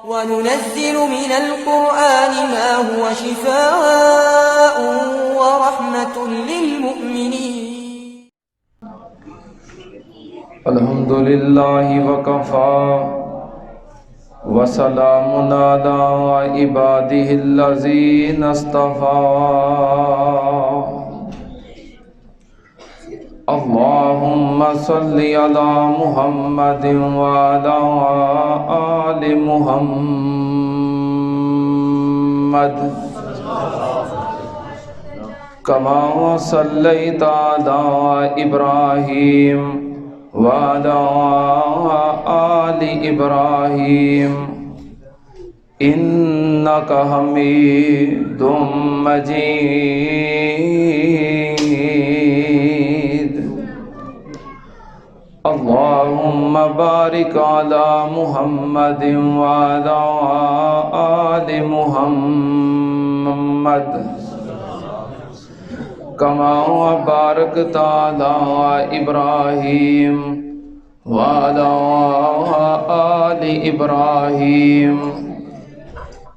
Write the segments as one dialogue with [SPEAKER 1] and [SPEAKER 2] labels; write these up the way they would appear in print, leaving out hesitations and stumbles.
[SPEAKER 1] وننزل من القرآن ما هو شفاء ورحمة للمؤمنين.
[SPEAKER 2] الحمد لله وكفى وسلام على عباده الذين اصطفى. اللهم صل على محمد وعلى آل محمد كما صليت على إبراهيم وعلى آل إبراهيم إنك حميد مجيد. اللهم بارك على محمد وعلى آل محمد كما باركت على إبراهيم وعلى آل إبراهيم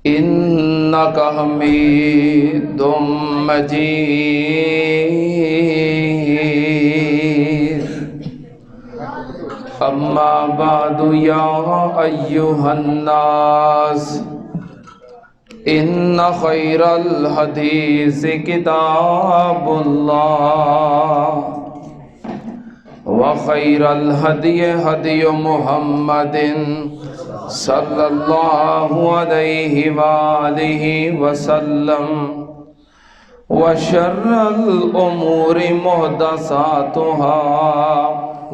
[SPEAKER 2] إنك حميد مجيد. أما بعد يا أيها الناس إن خير الحديث كتاب الله وخير الهدي هدي محمد صلى الله عليه وآله وسلم وشر الأمور محدثاتها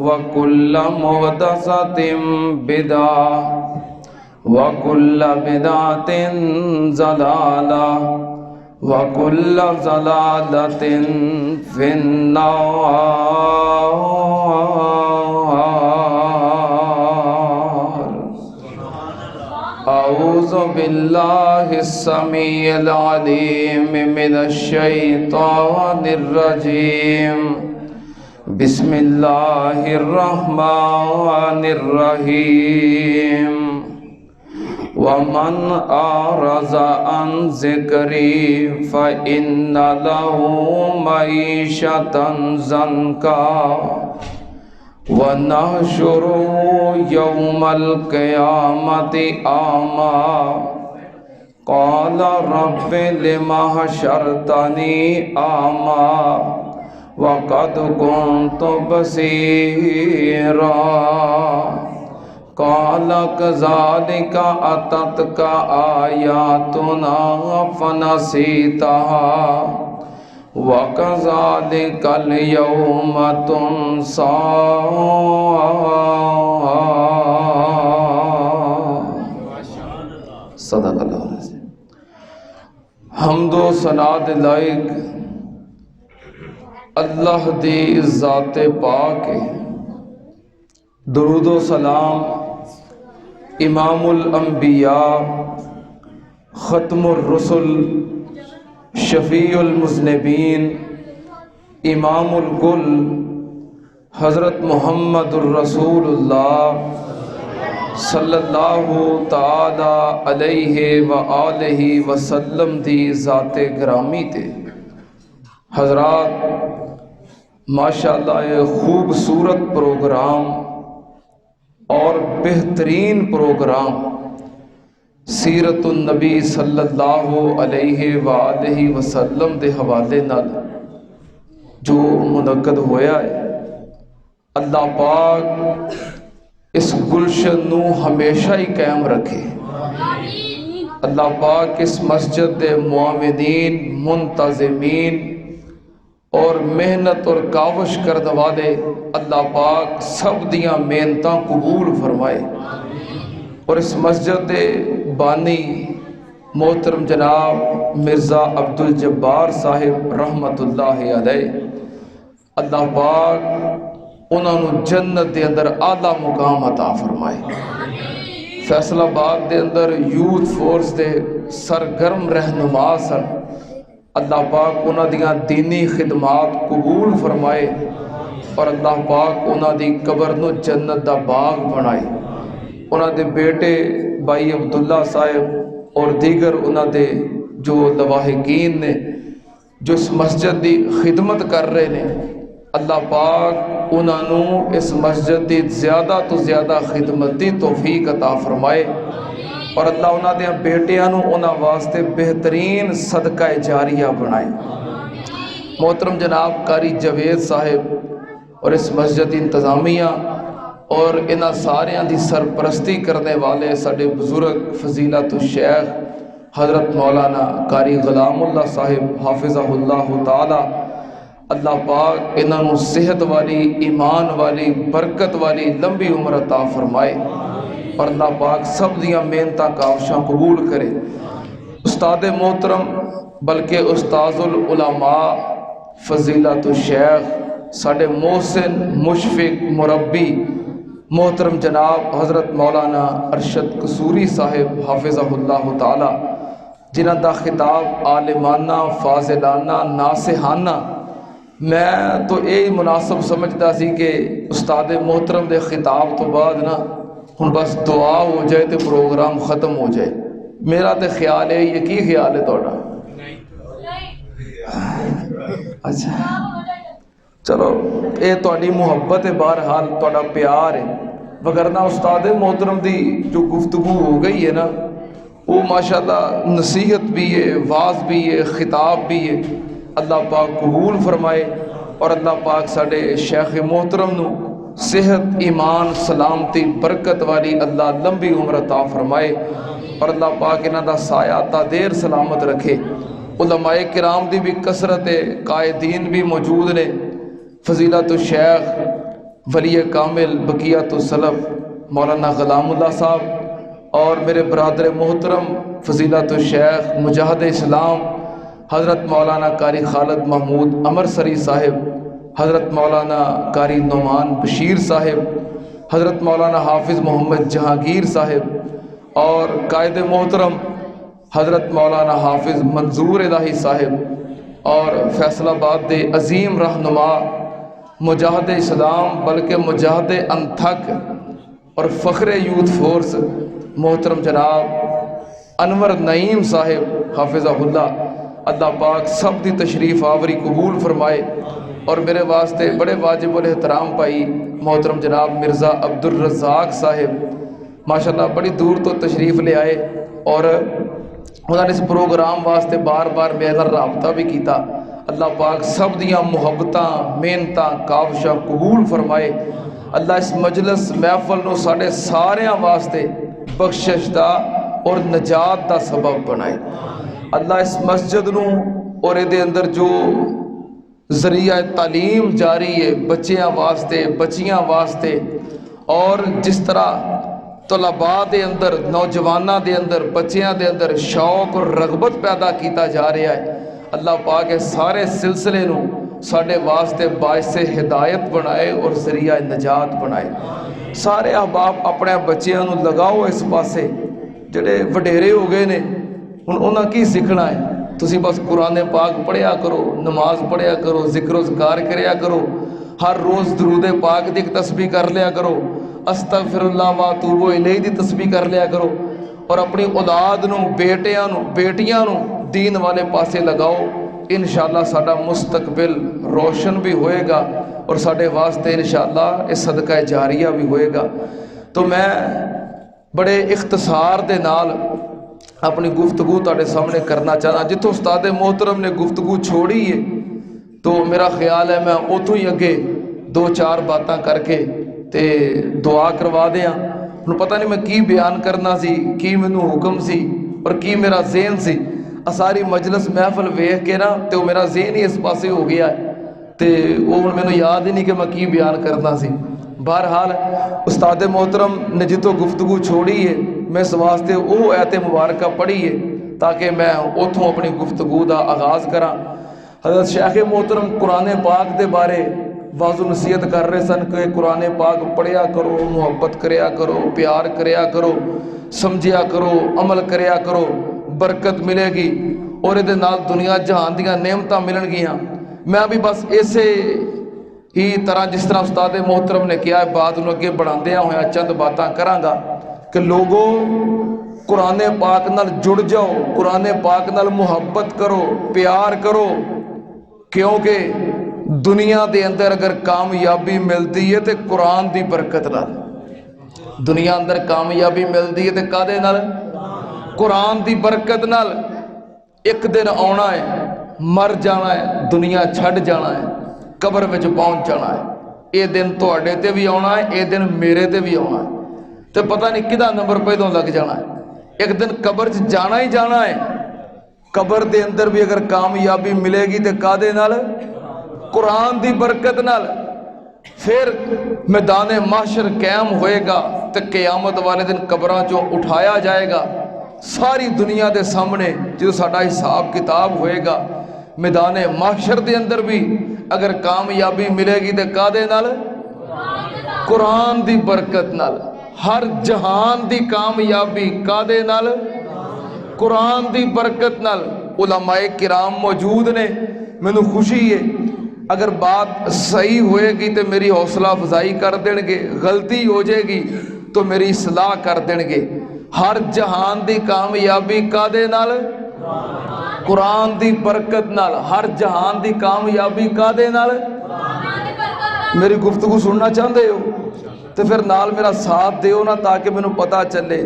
[SPEAKER 2] وكل محدثة بدعة وكل بدعة ضلالة وكل ضلالة في النار. أعوذ بالله السميع العليم من الشيطان الرجيم. بسم الله الرحمن الرحيم. ومن أعرض عن ذكري فإن له معيشة ضنكا ونحشره يوم القيامة أعمى قال رب لم حشرتني أعمى وقد كنت بصيرا قال كذلك أتتك آياتنا فنسيتها وكذلك اليوم تنسى. صدق اللہ العظیم. حمد و ثنا دے لائق اللہ دی ذات پاک ہے. درود و سلام امام الانبیاء ختم الرسل شفیع المذنبین امام الکل حضرت محمد الرسول اللہ صلی اللہ تعالی علیہ وآلہ وسلم دی ذات گرامی تے. حضرات ماشاءاللہ یہ خوبصورت پروگرام اور بہترین پروگرام سیرت النبی صلی اللہ علیہ وآلہ وسلم دے حوالے نال جو منعقد ہویا ہے. اللہ پاک اس گلشن نو ہمیشہ ہی قائم رکھے. اللہ پاک اس مسجد دے معاونین منتظمین اور محنت اور کاوش کرنے والے اللہ پاک سب دیاں محنتاں قبول فرمائے. اور اس مسجد دے بانی محترم جناب مرزا عبدالجبار صاحب رحمت اللہ علیہ اللہ پاک انہوں نے جنت دے اندر اعلیٰ مقام عطا فرمائے. فیصل آباد دے اندر یوتھ فورس دے سرگرم رہنما سن. اللہ پاک انہاں دیاں دینی خدمات قبول فرمائے اور اللہ پاک انہاں دی قبر نو جنت دا باغ بنائے. उन्होंने बेटे भाई अब्दुल्ला साहिब और दीगर उन्होंने जो लवाहिकीन ने जो इस मस्जिद की खिदमत कर रहे हैं, अल्लाह पाक उन्होंने इस मस्जिद की ज़्यादा तो ज़्यादा खिदमत की तौफीक अता फरमाए और अल्लाह उन्होंने बेटियां उन्होंने वास्ते बेहतरीन सदका जारिया बनाए। मोहतरम जनाब कारी जवेद साहिब और इस मस्जिद की इंतज़ामिया और इन्हां सारियां दी सरपरस्ती करने वाले साडे बुजुर्ग फजीलत शेख हज़रत मौलाना कारी गुलामुल्लाह साहिब हाफिज़हुल्लाह ताला, अल्लाह पाक इन्हों सेहत वाली, ईमान वाली, बरकत वाली लंबी उम्र अता फरमाए और अल्लाह पाक सब दियां मेहनतां काविशां कबूल करे। उस्ताद मोहतरम बल्कि उस्ताजुल उलमा फजीलत शेख साडे मोहसिन मुशफिक मुरब्बी मोहतरम जनाब हज़रत मौलाना अरशद कसूरी साहिब हाफिज़हुल्लाह ताला, जिन्हां दा खिताब आलिमाना, फाजिलाना, नासिहाना, मैं तो यही मुनासिब समझदा सी कि उस्ताद मोहतरम के खिताब तो बाद ना हुण बस दुआ हो जाए तो प्रोग्राम ख़त्म हो जाए। मेरा तो ख्याल है, ये की ख्याल है तुहाडा? अच्छा चलो, ये तुहाडी मुहब्बत है, बहरहाल तुहाडा प्यार है, वगरना उस्ताद मोहतरम की जो गुफ्तगू हो गई है ना, वो माशाल्लाह नसीहत भी है, वाज भी है, खिताब भी है। अल्लाह पाक कबूल फरमाए और अल्लाह पाक साडे शेख मोहतरम नू सेहत, ईमान, सलामती, बरकत वाली अल्लाह लंबी उम्र अता फरमाए और अल्लाह पाक इन्हां दा साया ता देर सलामत रखे। उलमाए किराम दी भी कसरत है, कायदीन भी मौजूद ने, फजीलत शेख वली कामिल बकियत सलफ मौलाना गुलामुल्लाह साहब और मेरे बरदर मोहतरम फजीलत शेख मुजाहिद इस्लाम हज़रत मौलाना कारी खालिद महमूद अमरसरी साहिब, हज़रत मौलाना कारी नुमान बशीर साहिब, हज़रत मौलाना हाफिज़ मोहम्मद जहांगीर साहिब और कायद मोहतरम हज़रत मौलाना हाफिज़ मंजूर इलाही साहिब और फैसलाबाद के अजीम रहनुमा मुजाहिद इस्लाम बल्कि मुजाहिद अनथक और फ़ख्र यूथ फोर्स मोहतरम जनाब अनवर नईम साहिब हाफिज़हुल्लाह, अल्लाह पाक सब की तशरीफ़ आवरी कबूल फरमाए और मेरे वास्ते बड़े वाजिबुल एहतराम भाई मोहतरम जनाब मिर्ज़ा अब्दुल रज़ाक साहिब माशाल्लाह बड़ी दूर तो तशरीफ़ ले आए और उन्होंने इस प्रोग्राम वास्ते बार बार मेरे नाल राबता भी किया। अल्लाह पाक सब दियां मुहब्बतां, मेहनतां, काविशां कबूल फरमाए। अल्लाह इस मजलिस महफल नूं साडे सारियां वास्ते बख्शिश दा और नजात दा सबब बनाए। अल्लाह इस मस्जिद नूं और इहदे अंदर जो जरिया तालीम जारी है बच्चियां वास्ते, बच्चियां वास्ते और जिस तरह तलबा के अंदर, नौजवानों के अंदर, बच्चों के अंदर शौक और रगबत पैदा किया जा रहा है, अल्लाह पाक सारे सिलसिले नूं साडे वास्ते बाइसे हिदायत बनाए और जरिया नजात बनाए। सारे अहबाब अपने बच्चों नूं लगाओ इस पासे, जिहड़े वडेरे हो गए ने हुण उन्हां की सीखना है। तुसीं बस कुरान पाक पढ़िया करो, नमाज पढ़िया करो, जिक्र ज़िकार करिया करो, हर रोज़ दरूद पाक की एक तस्बीह कर लिया करो, अस्तगफिरुल्लाह व अतूबु इलैह दी तस्बीह कर लिया करो और अपनी औलाद नूं, बेटियां नूं दीन वाले पासे लगाओ। इंशाअल्लाह साडा मुस्तकबिल रोशन भी होएगा और साडे वास्ते इंशाअल्लाह इस सदका जारिया भी होएगा। तो मैं बड़े इख्तिसार दे नाल अपनी गुफ्तगू तुहाडे सामने करना चाहना। जिथों उस्ताद मोहतरम ने गुफ्तगू छोड़ी है तो मेरा ख्याल है मैं उतों ही अगे दो चार बातें करके ते दुआ करवा दें। हुण पता नहीं मैं की बयान करना सी, की मैनू हुक्म सी और की मेरा ज़हन सी। सारी मजलिस महफल वेख के ना तो मेरा ज़हन ही इस पासे हो गया है तो वो हुण मैनू याद ही नहीं कि मैं की बयान करना सी। बहरहाल उस्ताद मोहतरम ने जितों गुफ्तगू छोड़ी है मैं इस वास्ते वो आयत मुबारक पढ़ी है ताकि मैं उतों अपनी गुफ्तगू का आगाज़ करा। हज़रत शेख मोहतरम कुरान पाक के बारे वाजो नसीहत कर रहे सन कि कुरान पाक पढ़िया करो, मुहब्बत करिया करो, प्यार करिया करो, समझिया करो, अमल करिया करो, बरकत मिलेगी और ये नाल दुनिया जहान दियां नेमतां मिलणगियां। मैं भी बस इसे ही तरह जिस तरह उस्ताद मोहतरम ने किया बात नूं अगे बढ़ांदियां होया चंद बातां करांगा कि लोगों कुरान पाक नाल जुड़ जाओ, कुरान पाक नाल मुहब्बत करो, प्यार करो, क्योंकि दुनिया के अंदर अगर कामयाबी मिलती है तो कुरान की बरकत नाल। दुनिया अंदर कामयाबी मिलती है तो कादे नाल? कुरान की बरकत नाल। एक दिन आना है, मर जाना है, दुनिया छड़ जाना है, कबर विच पहुंच जाना है। ये दिन तुहाडे ते भी आना है, ये दिन मेरे ते भी आना है, तो पता नहीं किदा नंबर पहलों लग जाना है। एक दिन कबर च जाना ही जाना है। कबर के अंदर भी अगर कामयाबी मिलेगी तो कादे नाल? कुरान की बरकत नाल। फिर मैदान माशर कायम होएगा तो क़यामत वाले दिन कबरां चों उठाया जाएगा सारी दुनिया के सामने। जो साडा हिसाब किताब होएगा मैदान माशर के अंदर भी अगर कामयाबी मिलेगी तो कादे नाल? कुरान की बरकत नाल। हर जहान की कामयाबी कादे नाल? कुरान की बरकत नाल। उलमाए किराम मौजूद ने, मैनू खुशी है अगर बात सही होएगी तो मेरी हौसला अफजाई कर देंगे, गलती हो जाएगी तो मेरी सलाह कर देंगे। हर जहान की कामयाबी कादे नाल? कुरान की बरकत नाल। हर जहान की कामयाबी कादे नाल? मेरी गुफ्तगू सुनना चाहते हो तो फिर नाल मेरा साथ दिओ ना, ताकि मैनू पता चले।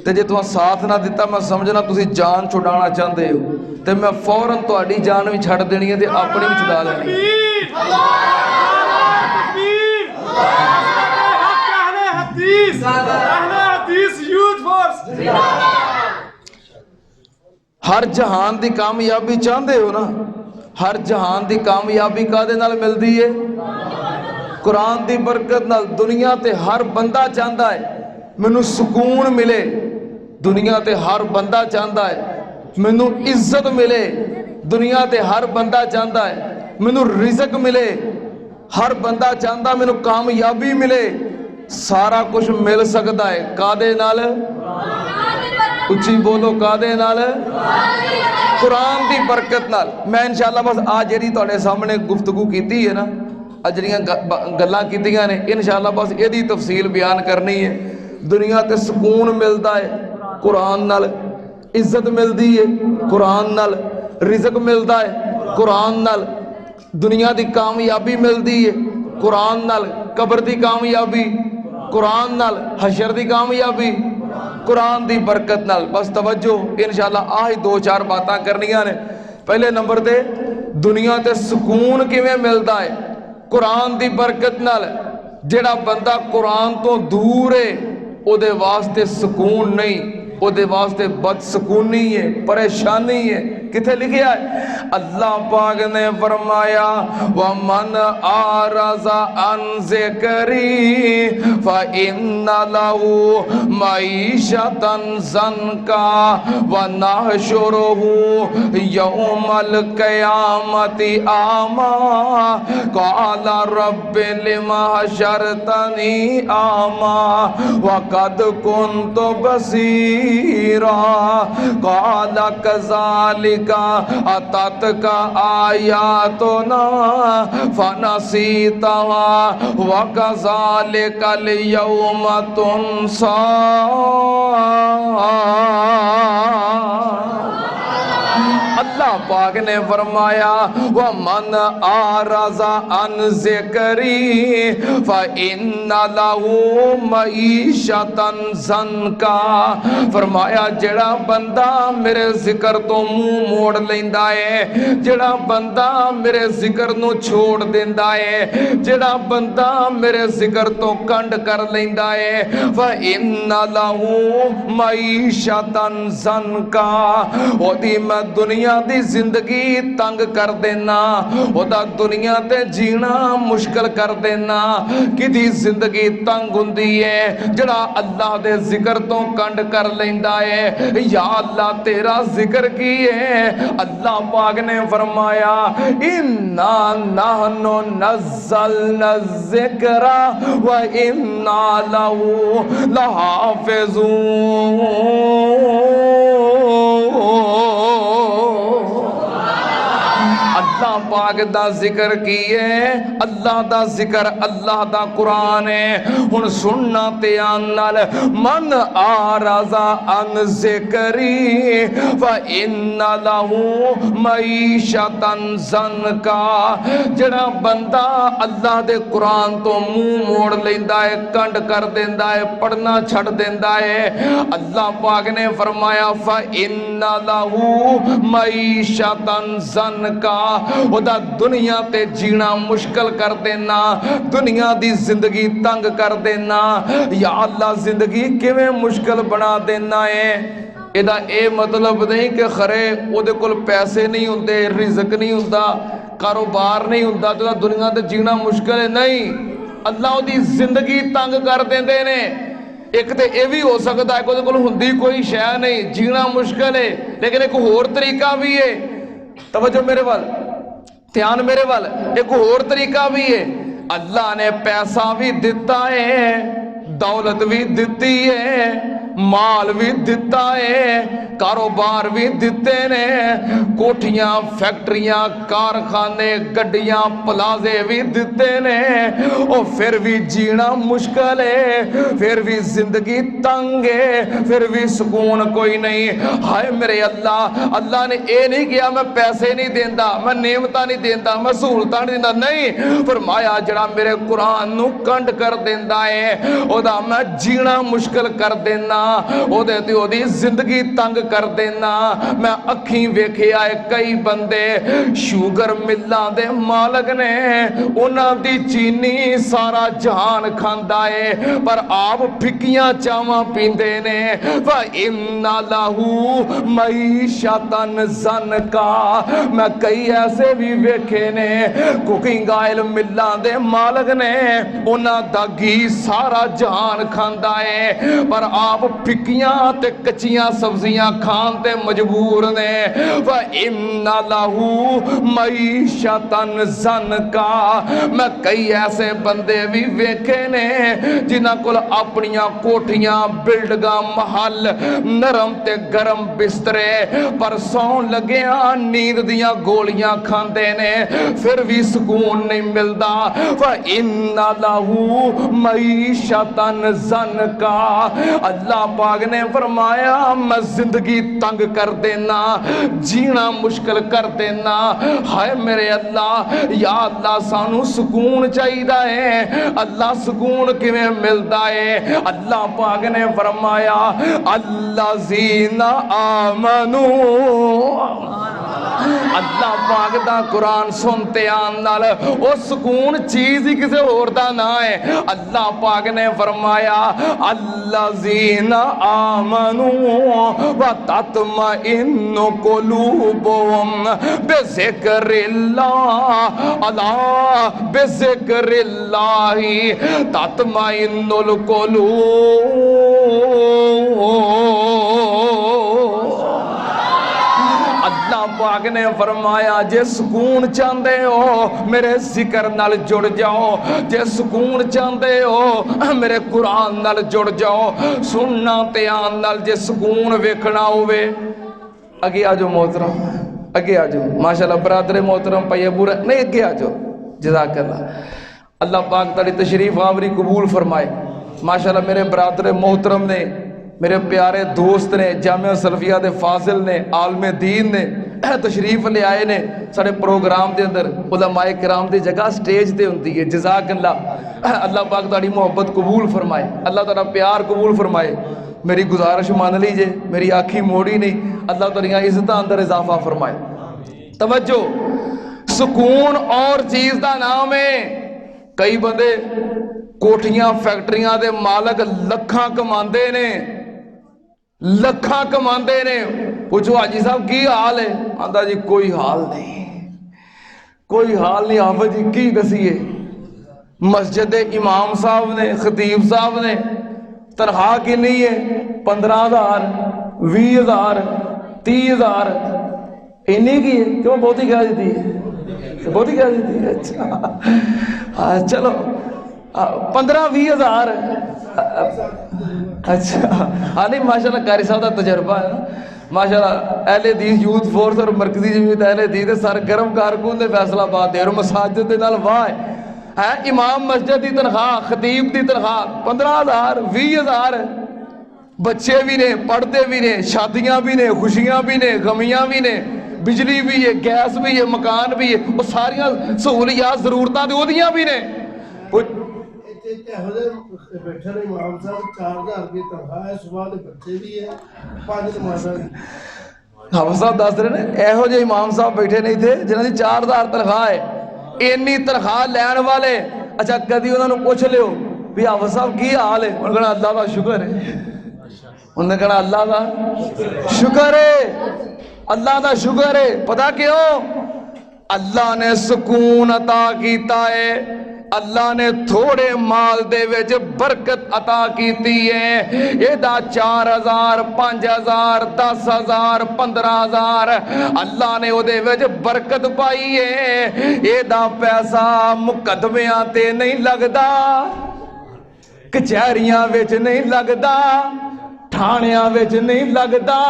[SPEAKER 2] तो जे तुम साथ ना दिता मैं समझना तुसी जान छुड़ाना चाहते हो, तो मैं फौरन तुहाडी जान भी छड़ देनी है तो अपनी भी छुड़ा लेनी है। हर जहान की कामयाबी चाहते हो ना? हर जहान की कामयाबी कादे नाल मिलती है? कुरान की बरकत नाल। दुनिया ते हर बंदा चाहता है मैनू सुकून मिले, दुनिया ते हर बंदा चाहता है मैनू इज्जत मिले, दुनिया ते हर बंदा चाहता है मैनू रिज़्क मिले, हर बंदा चाहता मैनू कामयाबी मिले। सारा कुछ मिल सकता है कादे नाल? उच्ची बोलो, कादे नाल? कुरान की बरकत नाल। मैं इंशाअल्लाह बस आज जी तुहाडे सामने गुफ्तगू की है ना, अज जिहड़ियां गल्लां कीतियां ने, इंशाअल्लाह बस यदी तफसील बयान करनी है। दुनिया ते सुकून मिलता है कुरान नाल, इज्जत मिलती है कुरान नाल, रिज़्क मिलता है कुरान नाल, दुनिया की कामयाबी मिलती है कुरान नाल, कब्र की कामयाबी कुरान नाल, हशर की कामयाबी कुरान की बरकत नाल। बस तवज्जो, इंशाअल्लाह आही दो चार बातां करनियां ने। पहले नंबर ते दुनिया ते सुकून किवें मिलता है? कुरान की बरकत नाल। जिहड़ा बंदा कुरान तो दूर है उहदे वास्ते सुकून नहीं, उहदे वास्ते बदसकूनी है, परेशानी है। किथे लिखिया है? अल्लाह पाक ने फरमाया व मन आरज़ा अन ज़िक्री फ इन्ना लहू मईशतन ज़नका व नहशुरुहु यौमल क़यामति आमा क़ाला रब्बि लिमा हशरतनी आमा व क़द कुन्तु बसीरा क़ाला कज़ालिका अततका आयातुना फनसीतहा व कज़ालिकल यौम तुनसा। अल्लाह पाक ने फरमाया व मन आरज़ा अन ज़िक्री फ इन्ना लहू मईशतन ज़नका। फरमाया जेड़ा बंदा मेरे जिक्र तो मुंह मोड़ लेंदा है, जेड़ा बंदा मेरे जिक्र नू छोड़ देंदा है, जेड़ा बंदा मेरे जिक्र तो कंड कर लेंदा है, फ इन्ना लहू मईशतन ज़नका। ओदी मैं दुनिया दी जिंदगी तंग कर देना, ओदा दुनिया ते जीना मुश्किल कर देना। किदी जिंदगी तंग हुंदी है? जड़ा अल्लाह दे जिक्र तो कंड कर लेंदा है। या अल्लाह तेरा जिक्र की है? अल्लाह पाक ने फरमाया इन्ना नहनु नज़्ज़लना ज़िक्रा व इन्ना लहू लहाफ़िज़ून। अल्लाह पाक दा जिक्र की है, अल्लाह दा जिक्र, अल्लाह दा कुरान है। हुण सुनना ते आन नाल मन आराजा अन जिक्री व इन्ना लहू मईशतन ज़नका। जड़ा बंदा अल्लाह दे कुरान तो मुंह मोड़ लेंदा है, कंड कर देंदा है, पढ़ना छड़ देंदा है, अल्लाह पाक ने फरमाया फ इन्ना लहू मईशतन ज़नका, ओदा दुनिया ते जीना मुश्किल कर देना, दुनिया दी जिंदगी तंग कर देना। या अल्लाह जिंदगी किवें मुश्किल बना देना है। इहदा ये मतलब नहीं कि खरे उहदे कोल पैसे नहीं हुंदे, रिज़क नहीं हुंदा, कारोबार नहीं हुंदा तो दुनिया ते जीना मुश्किल है, नहीं। अल्लाह उहदी जिंदगी तंग कर देंदे ने। एक तो यह भी हो सकता है कि उहदे कोल हुंदी कोई शै नहीं, जीना मुश्किल है, लेकिन एक होर तरीका भी है। तवज्जो मेरे वाल, ध्यान मेरे वाल, एक होर तरीका भी है। अल्लाह ने पैसा भी दिता है, दौलत भी दिती है, माल भी दिता है, कारोबार भी दिते ने, कोठियां, फैक्ट्रियां, कारखाने, गड्डियां, प्लाजे भी दिते ने, और फिर भी जीना मुश्किल है, फिर भी जिंदगी तंग है, फिर भी सुकून कोई नहीं। हाय मेरे अल्लाह, अल्लाह ने यह नहीं किया मैं पैसे नहीं देंदा, मैं नेमत नहीं देंदा, मैं सहूलत नहीं देंदा, नहीं। फरमाया जड़ा मेरे कुरान नू कंड कर देंदा है, ओदा मैं जीना मुश्किल कर देना, ओदे ते ओदी जिंदगी तंग कर देना। मैं अखीं वेखिया है कई बंदे शुगर मिल्लां दे मालक ने, उन्हां दी चीनी सारा जहान खांदा है, पर आप फिक्कियां चावां पींदे ने। व इन्ना लहू मईशतन ज़नका, मैं कई ऐसे भी वेखे ने कुकिंग आयल मिल्लां दे मालक ने, उन्हां दा घी सारा जहान खांदा है, पर आप फिक्कियां ते कच्चियां सब्जियां खान ते मजबूर ने। व इन्ना लहू मईशतन ज़नका, मैं कई ऐसे बंदे भी वेखे ने जिन्हां कोल अपनियां कोठियां, बिल्डिंगां, महल, नरम ते गरम बिस्तरे, पर सौन लगिया नींद दियां गोलियां खांदे ने, फिर भी सुकून नहीं मिलदा। व इन्ना लहू मईशतन ज़नका, अल्लाह पाक ने फरमाया मैं जिंदगी तंग कर देना, जीना मुश्किल कर देना। हाय मेरे अल्लाह, या अल्लाह सानू सुकून चाहिदा है, अल्लाह सुकून किवें मिलदा है। अल्लाह पाक ने फरमाया अल्लाज़ीना आमनू, अल्लाह पाक दा कुरान सुनते आन नाल ओ सुकून चीज ही किसी होर दा ना है। अल्लाह पाक ने फरमाया अल्लाज़ीना आमनू व तत्मइन्नु कुलूबुहुम बिज़िक्रिल्लाह, अला बिज़िक्रिल्लाहि तत्मइन्नुल कुलूब। अल्लाह पाक ने फरमाया जे सुकून चाहते हो मेरे जिक्र नाल जुड़ जाओ, जे सुकून चाहते हो मेरे कुरान नाल जुड़ जाओ। सुनना ते आन नाल जे सुकून वेखना होवे, अगे आ जाओ मोहतरम, अगे आ जाओ। माशाल्लाह बरादरे मोहतरम पाइए बुरा नहीं, अगे आ जाओ, जज़ाकल्लाह। अल्लाह पाक तारी तशरीफ आवरी कबूल फरमाए। माशाल्लाह मेरे बरादरे मोहतरम ने, मेरे प्यारे दोस्त ने, जामिया सलफिया दे फाजिल ने, आलमे दीन ने तशरीफ ले आए ने साढ़े प्रोग्राम के अंदर। उलमाए किराम की जगह स्टेज ते होंदी है। जज़ाकल्लाह, अल्लाह पाक ताड़ी मोहब्बत कबूल फरमाए, अल्लाह ताड़ा प्यार कबूल फरमाए। मेरी गुजारिश मान लीजिए, मेरी आखी मोड़ी नहीं, अल्लाह ताड़ियां इज़्ज़तां अंदर इजाफा फरमाए। तवज्जो, सुकून और चीज़ का नाम है। कई बंदे कोठियां फैक्ट्रियां दे मालक लखां कमांदे ने, लखां कमांदे ने। पूछो हाजी साहब की हाल है? आंदा जी कोई हाल नहीं, कोई हाल नहीं। आप जी की दसीए? मस्जिद इमाम साहब ने, खतीब साहब ने तनख्वाह कितनी है? 15,000, 20,000, 30,000 इन्नी की है। क्यों बहुत ही क्या देती है? बहुत ही क्या देती है? अच्छा चलो 15-20 हज़ार। अच्छा हाँ नहीं, माशाल्लाह कारी साहब का तजर्बा है ना, माशाअल्लाह अहले हदीस यूथ फोर्स और मरकजी जमीयत अहले हदीस दे सरगर्म कारकुन ने फैसलाबाद दे और मसाजिद दे नाल वाह है इमाम मस्जिद की तनख्वाह खतीब की तनख्वाह 15,000 20,000 बच्चे भी ने पढ़ते भी ने शादियां भी ने खुशियां भी ने गमियां भी ने बिजली भी है गैस भी है मकान भी है वो सारिया सहूलियात जरूरतां ते ओदियां भी ने
[SPEAKER 3] बैठे ने इमाम साहब 4,000 रुपये तनख्वाह है सुबह के बच्चे भी है 5 नमाज़ां
[SPEAKER 2] हाफिज़ साहब दस रहे ने एहो जे इमाम साहब बैठे नहीं थे जिन्हां दी 4,000 तनख्वाह है इन्नी तनख्वाह लैण वाले अच्छा कदी उन्होंने पूछ लियो भी हाफिज़ साहब की हाल है उन्होंने कहना अल्लाह का शुक्र है उन्होंने कहना अल्लाह का शुक्र है अल्लाह का शुक्र है पता क्यों अल्लाह ने सुकून अता कीता है अल्लाह ने थोड़े माल दे विच बरकत अता कीती है एदा 4,000 5,000 10,000 15,000 अल्लाह ने ओदे विच बरकत पाई है एदा पैसा मुकदमियां ते नहीं लगदा कचहरियां विच नहीं लगदा थाणियां विच नहीं लगदा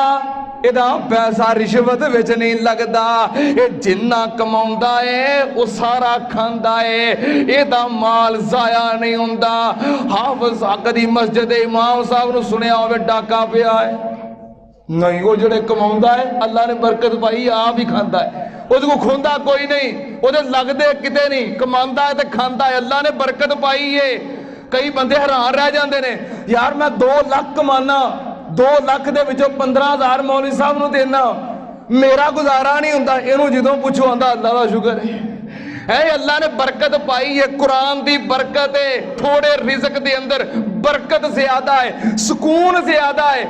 [SPEAKER 2] ਇਹਦਾ पैसा रिश्वत विच नहीं लगता ये जिन्ना कमाउंदा है वो सारा खांदा है ਇਹਦਾ माल जाया नहीं हुंदा हाफिज़ कदी मस्जिद इमाम साहब नूं सुनिया होवे डाका पिया है नहीं वो जिहड़े कमाउंदा है अल्लाह ने बरकत पाई आप ही खांदा है ਉਹਦੇ ਕੋ ਖੁੰਦਾ ਕੋਈ नहीं ਉਹਦੇ लगदे किते नहीं कमांदा है ते खांदा है अल्लाह ने बरकत पाई है कई बंदे हैरान रह जाते हैं यार मैं 2 लाख कमाना 2 लाख दे विचों 15,000 मौलवी साहब नूं देना मेरा गुजारा नहीं हुंदा इहनूं जदों पुछो आंदा अल्लाह का शुक्र है अल्लाह ने बरकत पाई है कुरान की बरकत है थोड़े रिज़्क दे अंदर बरकत ज्यादा है सुकून ज्यादा है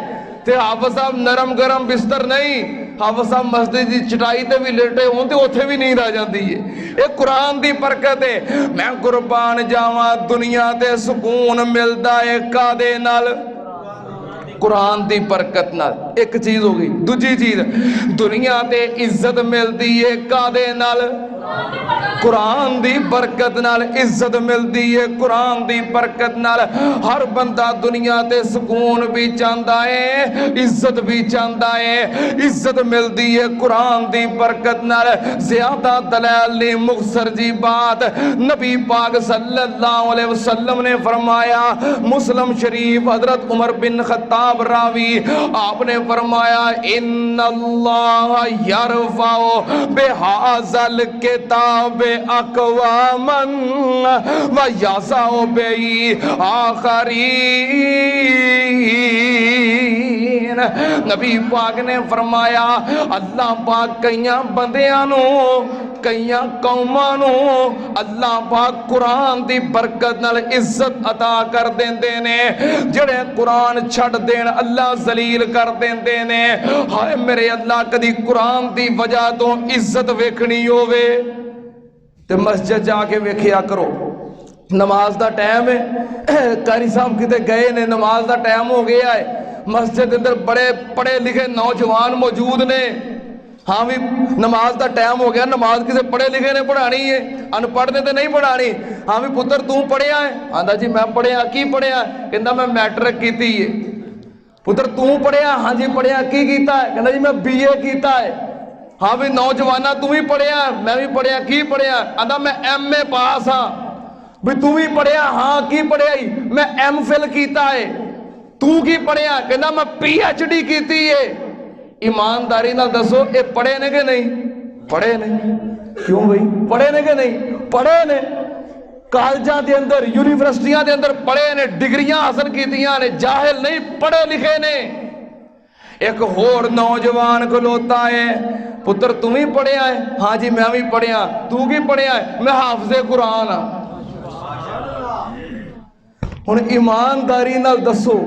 [SPEAKER 2] ते हाफिज़ साहब नरम गरम बिस्तर नहीं हाफिज़ साहब मस्जिद की चटाई ते भी लेटे हों तो उत्थे भी नींद आ जाती है ये कुरान की बरकत है मैं कुर्बान जावां दुनिया ते सुकून मिलदा है कादे नाल कुरान की बरकत नाल एक चीज हो गई दूजी चीज दुनिया ते इज्जत मिलती है कादे नाल कुरान की बरकत नाल इज्जत मिलती है कुरान की बरकत नाल हर बंदा दुनिया ते सुकून भी चाहता है इज्जत भी चाहता है इज्जत मिलती है कुरान की बरकत नाल ज्यादा दलाल ने मुखसर जी बात नबी पाक सल्लल्लाहु अलैहि वसल्लम ने फरमाया मुस्लिम शरीफ हजरत उमर बिन खत्ताब रावी आपने फरमाया इन्नल्लाह यरफाउ बिहाज़ल किताब अक़वामन व यज़उ बिही आखरीन नबी पाक ने फरमाया अल्लाह पाक कईयां बंदियां नूं कईयां कौमां नूं अल्लाह पाक कुरान दी बरकत नाल इज्जत अता कर देंदे ने जिहड़े कुरान छड्ड देण अल्लाह जलील कर देंदे ने हाय मेरे अल्लाह कदी कुरान दी वजह तो इज्जत वेखनी होवे ते मस्जिद जाके वेखिया करो नमाज का टाइम है कारी साहब किते गए ने नमाज का टाइम हो गया है मस्जिद के अंदर बड़े पढ़े लिखे नौजवान मौजूद ने हाँ भी नमाज का टाइम हो गया नमाज किसी पढ़े लिखे ने पढ़ानी है अनपढ़ ने तो नहीं पढ़ानी हाँ भी पुत्र तू पढ़िया है आंदा जी मैं पढ़िया की पढ़िया कहता मैं मैट्रिक की है पुत्र तू पढ़िया हाँ जी पढ़िया की कीता है कहता जी मैं BA कीता है हाँ भी नौजवाना तू भी पढ़िया मैं भी पढ़िया की पढ़िया आंदा मैं MA पास हाँ भी तू भी पढ़िया हाँ की पढ़िया मैं MPhil कीता है तू की पढ़िया कहता मैं PhD कीती है ईमानदारी नाल दसो ये पढ़े ने कि नहीं पढ़े ने क्यों भाई पढ़े ने कि नहीं पढ़े ने कॉलेजां दे अंदर यूनिवर्सिटियां दे अंदर पढ़े ने डिग्रियां हासिल कीतियां ने जाहिल नहीं पढ़े लिखे ने एक होर नौजवान खलोता है पुत्र तू भी पढ़िया है हाँ जी मैं भी पढ़िया तू की पढ़िया है मैं हाफिज़े कुरान हाँ हुण ईमानदारी नाल दसो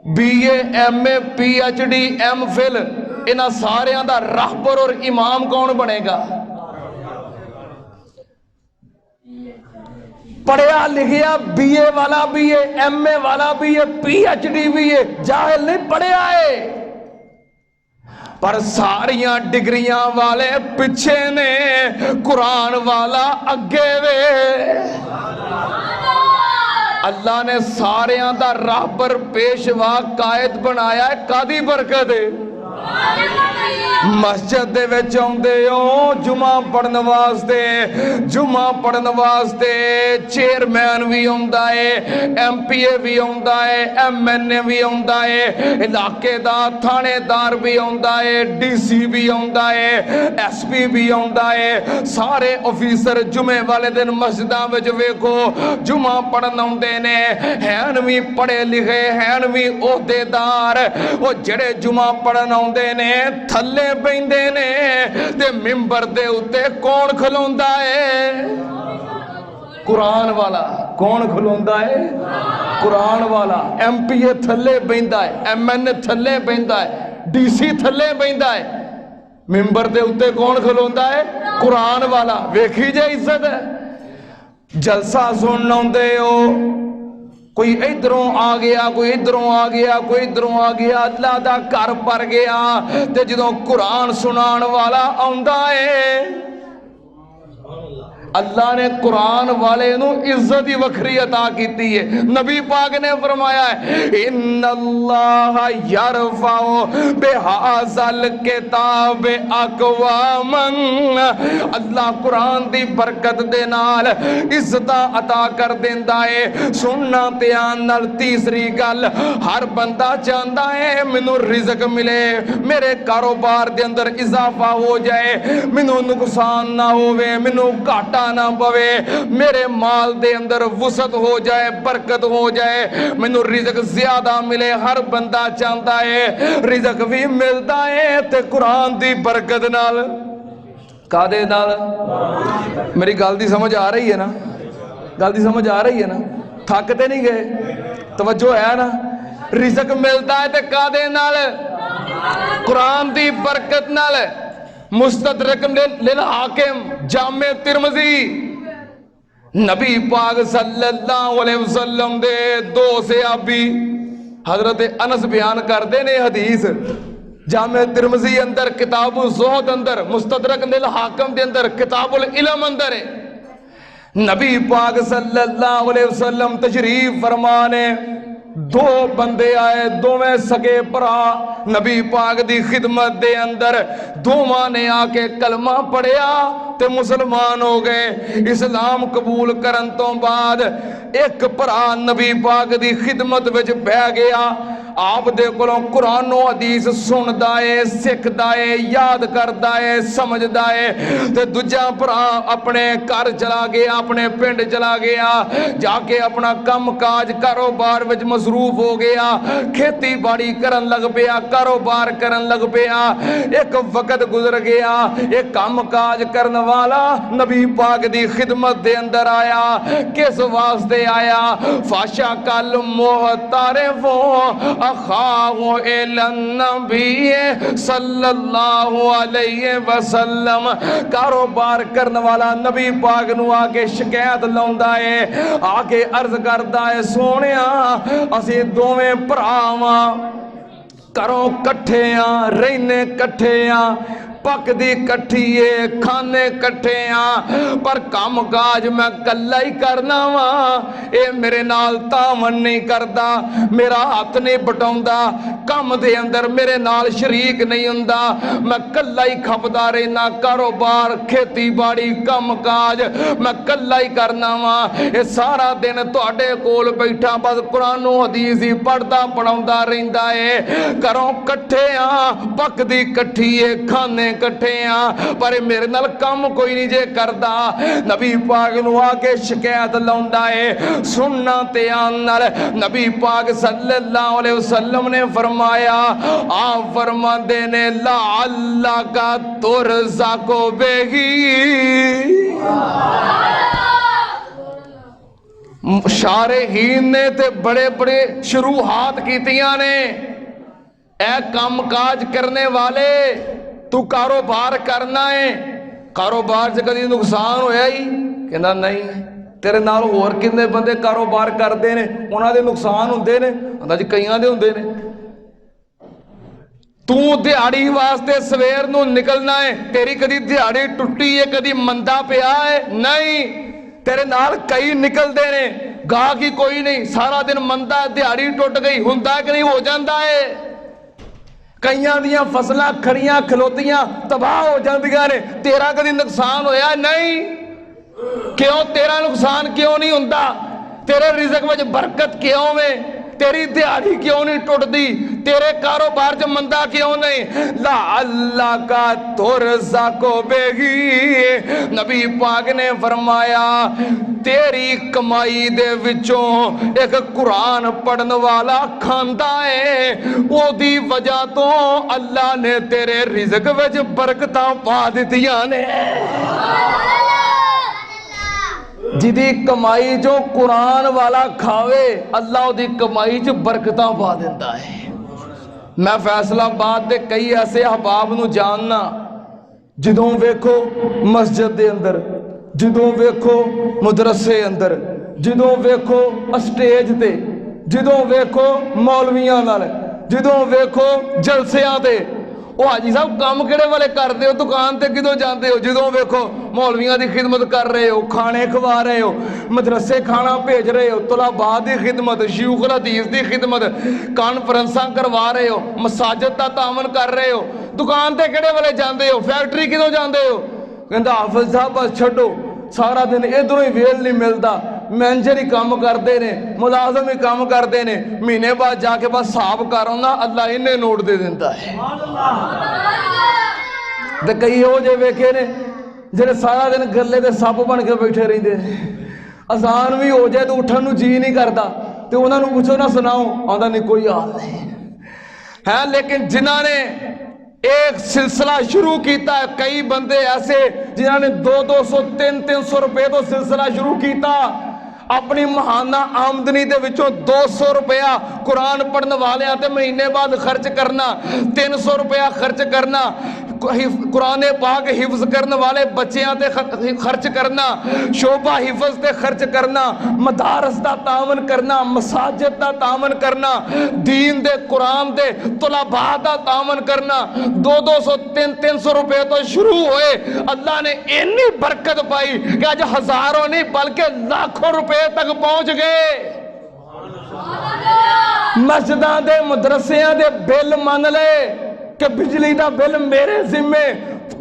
[SPEAKER 2] BA MA PhD MPhil इन्हां सारियां दा रहबर और इमाम कौन बनेगा पढ़िया लिखिया BA वाला भी है MA वाला भी है PhD भी है जाहिल नहीं पढ़िया है पर सारियां डिग्रियां वाले पिछे ने कुरान वाला अगे वे अल्लाह ने सारियां दा रहबर पेशवा कायद बनाया है कादी बरकत है मस्जिद दे विच आउंदे हो जुमा पढ़न वास्ते, जुमा पढ़न वास्ते चेयरमैन भी आउंदा है, MPA भी आउंदा है, MNA भी आउंदा है, इलाके दा थानेदार भी आउंदा है, DC भी आउंदा है, SP भी आउंदा है। सारे ऑफिसर जुमे वाले दिन मस्जिदां विच वेखो जुमा पढ़न आउंदे ने, हैन भी पढ़े लिखे, हैन भी ओहदेदार। वो जेड़े जुमा पढ़न आउंदे ने थल्ले पैंदे ने ते मिंबर दे उत्ते कौन खलोंदा है? कुरान वाला। कौन खलोंदा है? कुरान वाला। MPA थल्ले बैंदा है, MNA थल्ले बैंदा है, DC थल्ले बैंदा है, मिंबर दे उत्ते कौन खलोंदा है? कुरान वाला। वेखी जे इज्जत है। जलसा सुन आउंदे हो, कोई इधरों आ गया, कोई इधरों आ गया, कोई इधरों आ गया, अल्लाह दा घर पर गया ते जदों कुरान सुनान वाला आउंदा है, अल्लाह ने कुरान वाले नू इज्जत ही वखरी अता की है। नबी पाक ने फरमाया है इन्नल्लाह यरफाउ बिहाज़ल किताब अक़वामन, अल्लाह कुरान दी बरकत दे नाल इज्जत अता कर देंदा है। सुनना ध्यान नाल। तीसरी गल, हर बंदा चाहता है मैनू रिज़्क मिले, मेरे कारोबार दे अंदर इजाफा हो जाए, मैनू नुकसान ना होवे, मैनू घाटा ना पवे, मेरे माल दे अंदर वसत हो जाए, बरकत हो जाए, मैनू रिज़्क ज्यादा मिले। हर बंदा चाहता है। रिज़्क भी मिलता है ते कुरान दी बरकत नाल। कादे नाल? मेरी गल दी समझ आ रही है ना? गल दी समझ आ रही है ना? थकते नहीं गए? तवज्जो है ना? रिज़्क मिलता है ते कादे नाल? कुरान दी बरकत नाल। मुस्तदरक लिल हाकिम जामे तिरमिज़ी, नबी पाक सल्लल्लाहु अलैहि वसल्लम दे दो सहाबी हजरत अनस बयान करते ने हदीस, जामे तिरमिज़ी अंदर, किताबुल ज़ुहद अंदर, मुस्तदरक लिल हाकिम दे अंदर, किताबुल इल्म अंदर है। नबी पाक सल्लल्लाहु अलैहि वसल्लम तशरीफ फरमाने, दो बंदे आए, दोवें सगे भरा नबी पाक दी खिदमत दे अंदर। दोवां ने आके कलमा पढ़िया ते मुसलमान हो गए। इस्लाम कबूल करन तो बाद एक भरा नबी पाक दी खिदमत विच बह गया। आप दे कोलों कुरानो हदीस सुनदा है, सिखदा है, याद करदा है, समझदा है। ते दूजा भरा अपने घर चला गया, अपने पिंड चला गया, जाके अपना कम काज कारोबार विच मसरूफ हो गया, खेती बाड़ी करन लग पिया, कारोबार करन लग पिया। एक वक्त गुजर गया, एक कम काज करन वाला नबी पाक दी खिदमत दे अंदर आया। किस वास्ते आया? फाशा कल मोहतारिफो अखाओ इलन नबी सल्लल्लाहु अलैहि वसल्लम। कारोबार करन वाला नबी पाक नू आके शिकायत लाउंदा है, आके अर्ज करदा है, सोनिया असी दोवें भरावां, घरों कट्ठे आ, रहने कट्ठे आ, पकदी कट्ठी है, खाने कट्ठे आ, पर काम काज मैं कल्ला ही करना वा। ये मेरे नाल तामन नहीं करता, मेरा हाथ नहीं बटाउंदा, काम दे अंदर मेरे नाल शरीक नहीं हुंदा, मैं कल्ला ही खपदा रहना। कारोबार खेती बाड़ी काम काज मैं कल्ला ही करना वा। ये सारा दिन तुहाडे कोल बैठा बस कुरानो हदीस ही पढ़दा पढ़ाउंदा रहिंदा है। घरों कट्ठे आ, पकदी कट्ठी है, खाने कट्ठे आ, पर मेरे नाल काम कोई नहीं जे करदा। नबी पाक नू आके शिकायत लाउंदा है। सुनना ध्यान नाल। नबी पाक सल्लल्लाहु अलैहि वसल्लम ने फरमाया, आप फरमांदे ने ला अल्लाह का तुरज़ाको बेही, शारहीन ने ते बड़े बड़े शुरूआत कीतियां ने। ए काम काज करने वाले, तू कारोबार करना है, कारोबार च कदी नुकसान होया ही? कहना नहीं। तेरे नाल होर किन्ने बंदे कारोबार करते ने, उन्हां दे नुकसान हुंदे ने? कहंदा जी कईयां दे हुंदे ने। तू दिहाड़ी वास्ते सवेर नू निकलना है, तेरी कदी दिहाड़ी टुट्टी है, कदी मंदा पिया है? नहीं। तेरे नाल कई निकलते ने, गाहक ही कोई नहीं, सारा दिन मंदा, दिहाड़ी टुट गई, हुंदा कि नहीं? हो जाता है। कईयां दियां फसलां खड़ियां खलोतियां तबाह हो जांदियां ने, तेरा कदी नुकसान होया नहीं? क्यों तेरा नुकसान क्यों नहीं हुंदा? तेरे रिज़्क विच बरकत क्यों वे? तेरी दिहाड़ी क्यों नहीं टुटदी? तेरे कारोबार च मंदा क्यों नहीं? ला अल्लाह का तुरज़क़ु बिही, नबी पाक ने फरमाया तेरी कमाई दे विचों एक कुरान पढ़न वाला खांदा है, ओदी वजह तो अल्लाह ने तेरे रिज़्क विच बरकतां पा दित्तियां ने। जिदी कमाई जो कुरान वाला खावे अल्लाह उदी कमाई च बरकतां पा दिंदा है। मैं फैसलाबाद दे कई ऐसे अहबाब नूं जानना, जदों वेखो मस्जिद दे अंदर, जदों वेखो मदरसे अंदर, जदों वेखो स्टेज ते, जदों वेखो मौलवियां नाल, जदों वेखो जलसियां ते, ओ हाजी साहब काम किहड़े वाले करदे हो? दुकान ते किदों जांदे हो? जदों वेखो मौलवियां दी खिदमत कर रहे हो, खाने खवा रहे हो, मदरसे खाना भेज रहे हो, तलबा दी खिदमत, शयूख हदीस दी खिदमत, कॉन्फ्रेंसां करवा रहे हो, मसाजिद दा तामन कर रहे हो, दुकान ते किहड़े वाले जांदे हो? फैक्ट्री किदों जांदे हो? कहंदा हाफिज साहब बस छड्डो, सारा दिन इधरों ही वेल नहीं मिलता, मैनेजर ही काम करते ने, मुलाजम ही काम करते ने, महीने बाद जाके बस हिसाब कर आउंदा, अल्लाह इन्ने नोट दे दिंदा है। ते कई हो जे वेखे ने ਜਿਹੜੇ सारा दिन गले ਦੇ सप बन के बैठे रहंदे ने, अजान भी हो जाए तो उठन नूं जी नहीं करता, ते उन्हां नूं पुछो ना सुनाओ, आंदा नहीं कोई हाल नहीं है। लेकिन जिन्हां ने एक सिलसिला शुरू किया है, कई बंदे ऐसे जिन्होंने 200-200 300-300 रुपए तो सिलसिला शुरू किया, अपनी महाना आमदनी दे विचों 200 रुपया कुरान पढ़ने वाले ते महीने बाद खर्च करना, 300 रुपया खर्च करना, कुरान पाक हिफ्ज करने वाले बच्चों ते खर्च करना, शोभा हिफ्ज ते खर्च करना, मदारस दा तावन करना, मसाजिद दा तावन करना, दीन दे कुरान दे तलबा दा तावन करना, 200-200 300-300 रुपए तो शुरू हुए, अल्लाह ने इन्नी बरकत पाई कि आज हजारों नहीं बल्कि लाखों रुपए तक पहुंच गए। मस्जिदां दे मदरसियां दे बिल मन ले कि बिजली का बिल मेरे जिम्मे,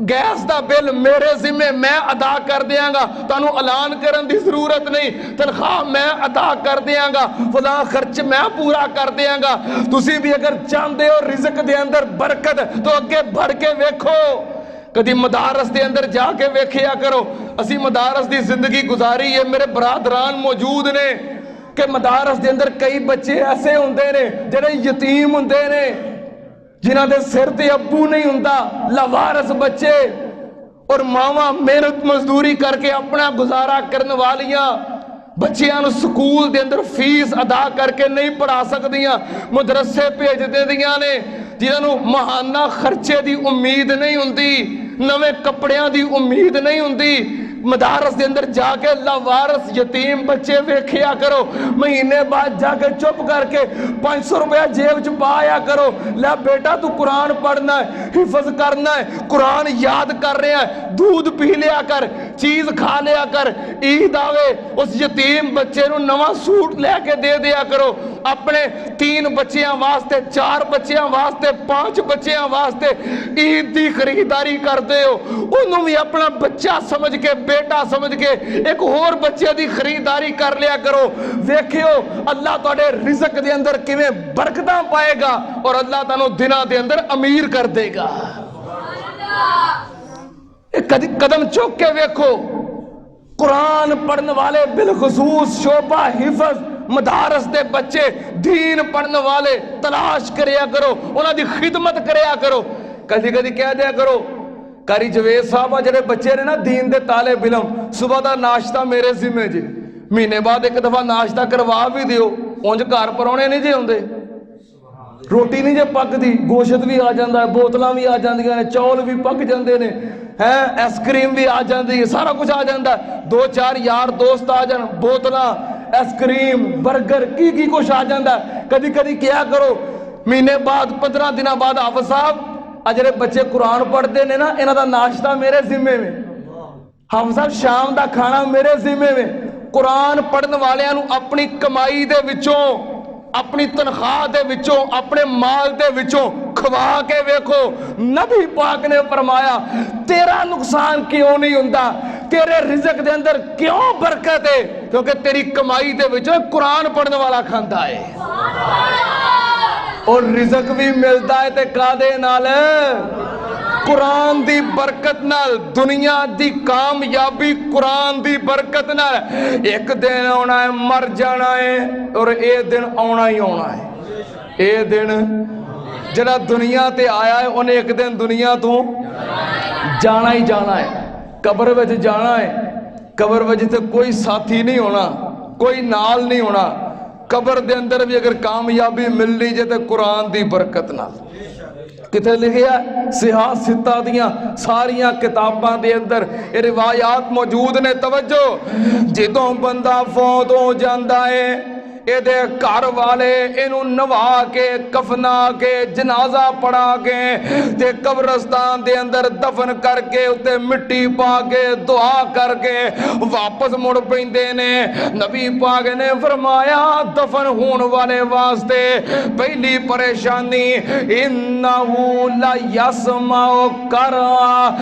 [SPEAKER 2] गैस का बिल मेरे जिम्मे, मैं अदा कर देंगा, तुहानू ऐलान करने की जरूरत नहीं, तनख्वाह मैं अदा कर देंगा, फला खर्च मैं पूरा कर देंगा। तुसी भी अगर चाहते हो रिज़्क दे अंदर बरकत तो अगे बढ़ के वेखो, कदी मदारस के अंदर जाके वेखिया करो। असी मदारस की जिंदगी गुजारी है, मेरे बरादरान मौजूद ने कि मदारस के अंदर कई बच्चे ऐसे होंदे ने जिहड़े यतीम होंदे ने, जिन्हां दे सिर ते अब्बू नहीं हुंदा, लवारस बच्चे, और मावां मेहनत मजदूरी करके अपना गुजारा करने वालियां बच्चियां नूं स्कूल दे अंदर फीस अदा करके नहीं पढ़ा सकदियां, मदरसे भेज दिंदियां ने, जिन्हां नूं महाना खर्चे की उम्मीद नहीं हुंदी, नवे कपड़ियां की उम्मीद नहीं हुंदी। मदारस के अंदर जाके लावारस यतीम बच्चे वेखिया करो, महीने बाद जाके चुप करके 500 रुपया जेब च पाया करो, लै बेटा तू कुरान पढ़ना है, हिफज करना है, कुरान याद कर रहा है, दूध पी लिया कर, चीज खा लिया कर, ईद आवे उस यतीम बच्चे नूं नवा सूट लैके दे दिया करो। अपने 3 बच्चियां वास्ते, 4 बच्चियां वास्ते, 5 बच्चियां वास्ते ईद की खरीदारी करते हो, उन्होंने भी अपना बच्चा समझ के, बेटा समझ के एक होर बच्चे की खरीदारी कर लिया करो। देखियो अल्लाह तुहाडे रिज़्क दे अंदर किवें बरकतां पाएगा और अल्लाह तुहानू दिनां दे अंदर अमीर कर देगा। कदम चुक के वेखो, कुरान पढ़ने वाले बिलखसूस शोभा हिफज मदारस के बच्चे, दीन पढ़ने वाले तलाश करिया करो, उन्हां दी खिदमत करिया करो। कदी कदी कह दिया करो, कारी जवेद साहब आ जिहड़े बच्चे ने ना दीन दे ताले बिलम, सुबह का नाश्ता मेरे जिम्मे जी, महीने बाद एक दफा नाश्ता करवा भी दिओ, उंज घर परौणे नहीं जे आउंदे, रोटी नहीं जे पकदी, गोश्त भी आ जाता है, बोतलां भी आ जांदियां ने, चौल भी पक जाते हैं, है आइसक्रीम भी आ जाती है, सारा कुछ आ जाता है, 2-4 यार दोस्त आ जान, बोतलां आइसक्रीम बर्गर की कुछ आ जाता है। कदी कदी क्या करो, महीने बाद 15 दिन बाद हाफिज साहब आ जिहड़े बच्चे कुरान पढ़ते हैं ना, इन्हां दा नाश्ता मेरे जिम्मे में, हाफिज साहब शाम का खाना मेरे जिम्मे में। कुरान पढ़ने वालियां नूं अपनी कमाई दे विचों अपनी तनख्वाह दे विचों अपने माल दे विचों खवा के वेखो। नबी पाक ने फरमाया तेरा नुकसान क्यों नहीं हुंदा, तेरे रिज़्क दे अंदर क्यों बरकत है, क्योंकि तेरी कमाई दे विचों कुरान पढ़ने वाला खांदा है और रिज़्क भी मिलता है ते कादे नाल, कुरान दी बरकत नाल। दुनिया दी कामयाबी कुरान दी बरकत नाल। एक दिन आना है मर जाना है और ये दिन आना ही आना है। ये दिन जरा दुनिया ते आया है उन्हें एक दिन दुनिया तो जाना ही जाना है, कब्र विच जाना है। कब्र विच ते कोई साथी नहीं होना, कोई नाल नहीं होना। कब्र दे अंदर भी अगर कामयाबी मिलनी जे ते कुरान दी बरकत नाल। किथे लिखिया सिहा सित्ता दियां सारियां किताबां दे अंदर ये रिवायात मौजूद ने। तवज्जो, जदों बंदा फौत हो जाता है ਇਹਦੇ घर वाले इनू नवा के कफना के जनाजा पढ़ा के ते कब्रस्तान दे अंदर दफन करके उत्ते मिट्टी पा के दुआ करके वापस मुड़ पैंदे ने। नबी पाक ने फरमाया दफन होने वाले वास्ते पहली परेशानी इन्नहु ला यस्माउ करानियालिहिम।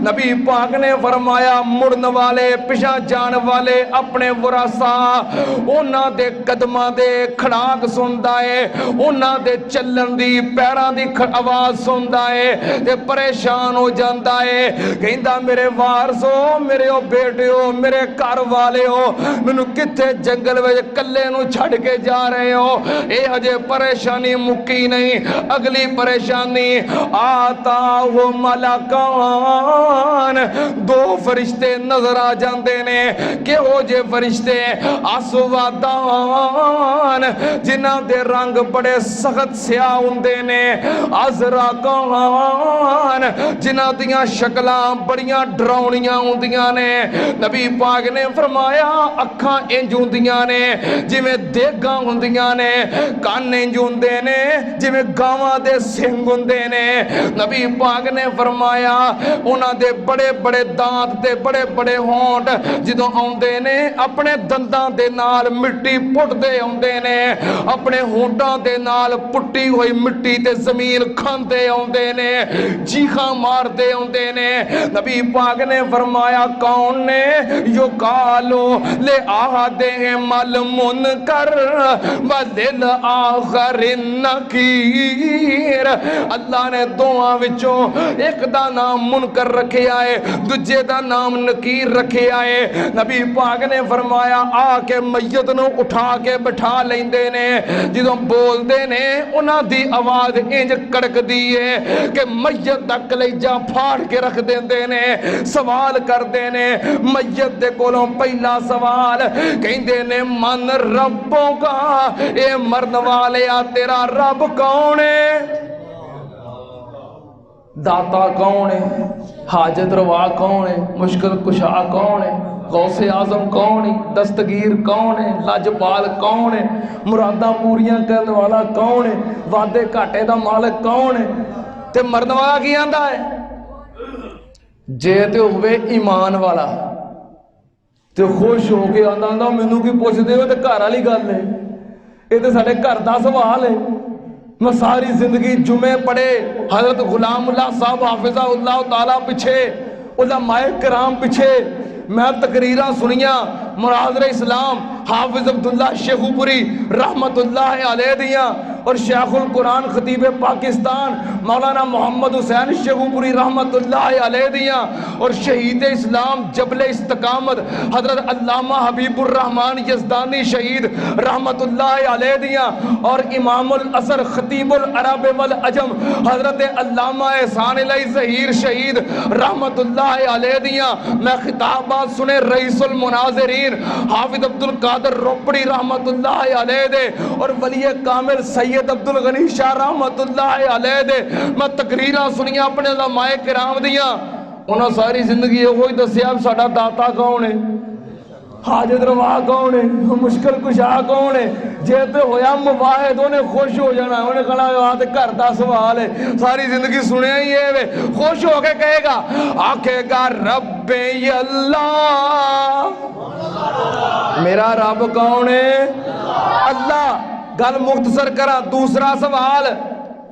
[SPEAKER 2] नबी पाक ने फरमाया मुड़न वाले पिछा जान वाले अपने वरासा उन्हां दे कदमां दे खड़ाक सुनदा है, उन्हां दे चलन दी पैरां दी आवाज सुनदा है ते परेशान हो जाता है। कहंदा मेरे वारसो, मेरे ओ बेटियो, मेरे घर वाले हो, मैनू किथे जंगल विच कल्ले नू छड़ के जा रहे हो। ये हजे परेशानी मुक्की नहीं। अगली परेशानी आता हो मलकान, दो फरिश्ते नजर आ जाते ने। किहो जे फरिश्ते आसवादान जिन्हां दे रंग बड़े सख्त स्याह हुंदे ने, अज़रकान जिन्हां दियां शक्लां बड़ियां डरावनियां हुंदियां ने। नबी पाक ने फरमाया अखां इंज हुंदियां ने जिवें देगां हुंदियां ने, कन इंज हुंदे ने जिवें गावां दे सिंग हुंदे ने। नबी पाक ने फरमाया उन्हां दे बड़े बड़े दांत ते बड़े बड़े होंठ जदों आउंदे ने अपने दंदां दे नाल मिट्टी पुटदे आउंदे ने, अपने होंठां दे नाल पुट्टी हुई मिट्टी ते जमीन खांदे आउंदे ने, चीखां मारदे आउंदे ने। नबी पाक ने फरमाया कौन ने यो कालो ले आहदे मल मुनकर व दिल आखिर नकीर। अल्लाह ने दोवां विचों एक दा नाम मुनकर रखिया है, दूजे दा नाम नकीर रखिया है। नबी पाक ने फरमाया आके मैयत नू उठा के बिठा लेंदे ने, जदों बोलदे ने उन्हां दी आवाज इंज कड़कदी है कि मैयत दा कलेजा फाड़ के रख देंदे ने। सवाल करदे ने मैयत दे कोलों पहला सवाल कहंदे ने मन रब्बों का, ए मरन वालिया तेरा रब कौन है? दाता कौन है? हाजत रवा कौन है? मुश्किल कुशा कौन है? गौसे आजम कौन है? दस्तगीर कौन है? लाजपाल कौन है? मुरादा पूरियां करने वाला कौन है? वादे घाटे का मालिक कौन है? ते मरन वाला की आंदा है? जे ते होवे ईमान वाला ते खुश हो के आंदा आंदा मैनू की पुछदे हो, ते घर वाली गल है, ये तो साडे घर दा सवाल है। मैं सारी जिंदगी जुमे पढ़े हजरत गुलामुल्लाह साहब हाफिज़हुल्लाह ताला पिछे, उलमाए किराम पिछे मैं तकरीरां सुनिया। मुनाज़िरे इस्लाम हाफिज़ अब्दुल्ला शेखुपुरी रहमतुल्लाह अलैह दियां और शेखुल कुरान खतीब पाकिस्तान मौलाना मोहम्मद हुसैन शेखुपुरी रहमतुल्लाह अलैह दियां और शहीद इस्लाम जबल इस्तकामत हजरत अल्लामा हबीबुर रहमान यज़दानी शहीद रहमतुल्लाह अलैह दियां और इमामुल असर खतीबुल अरब वल अजम हजरत अल्लामा एहसान इलाही ज़हीर शहीद रहमतुल्लाह अलैह दियां मैं खिताबात सुने रईसुल मुनाज़िरीन हाफिज अब्दुल कादर रोपड़ी रहमतुल्लाह अलैह दे और वली कामिल सैयद अब्दुल गनी शाह रहमतुल्लाह अलैह दे मैं तकरीरां सुनिया अपने उलमाए किराम दियां। उन्होंने सारी जिंदगी यही दसिया साडा दाता कौन है, हाजत रवा कौन है, मुश्किल कुशा कौन है। जे तो होया मुवाहिद उन्हें खुश हो जाना, उन्हें कहना आ ते घर दा सवाल है, सारी जिंदगी सुनिया ही है वे। खुश होके कहेगा आखेगा रब्बे अल्लाह मेरा रब कौन है? अल्लाह। गल मुख्तसर करा। दूसरा सवाल,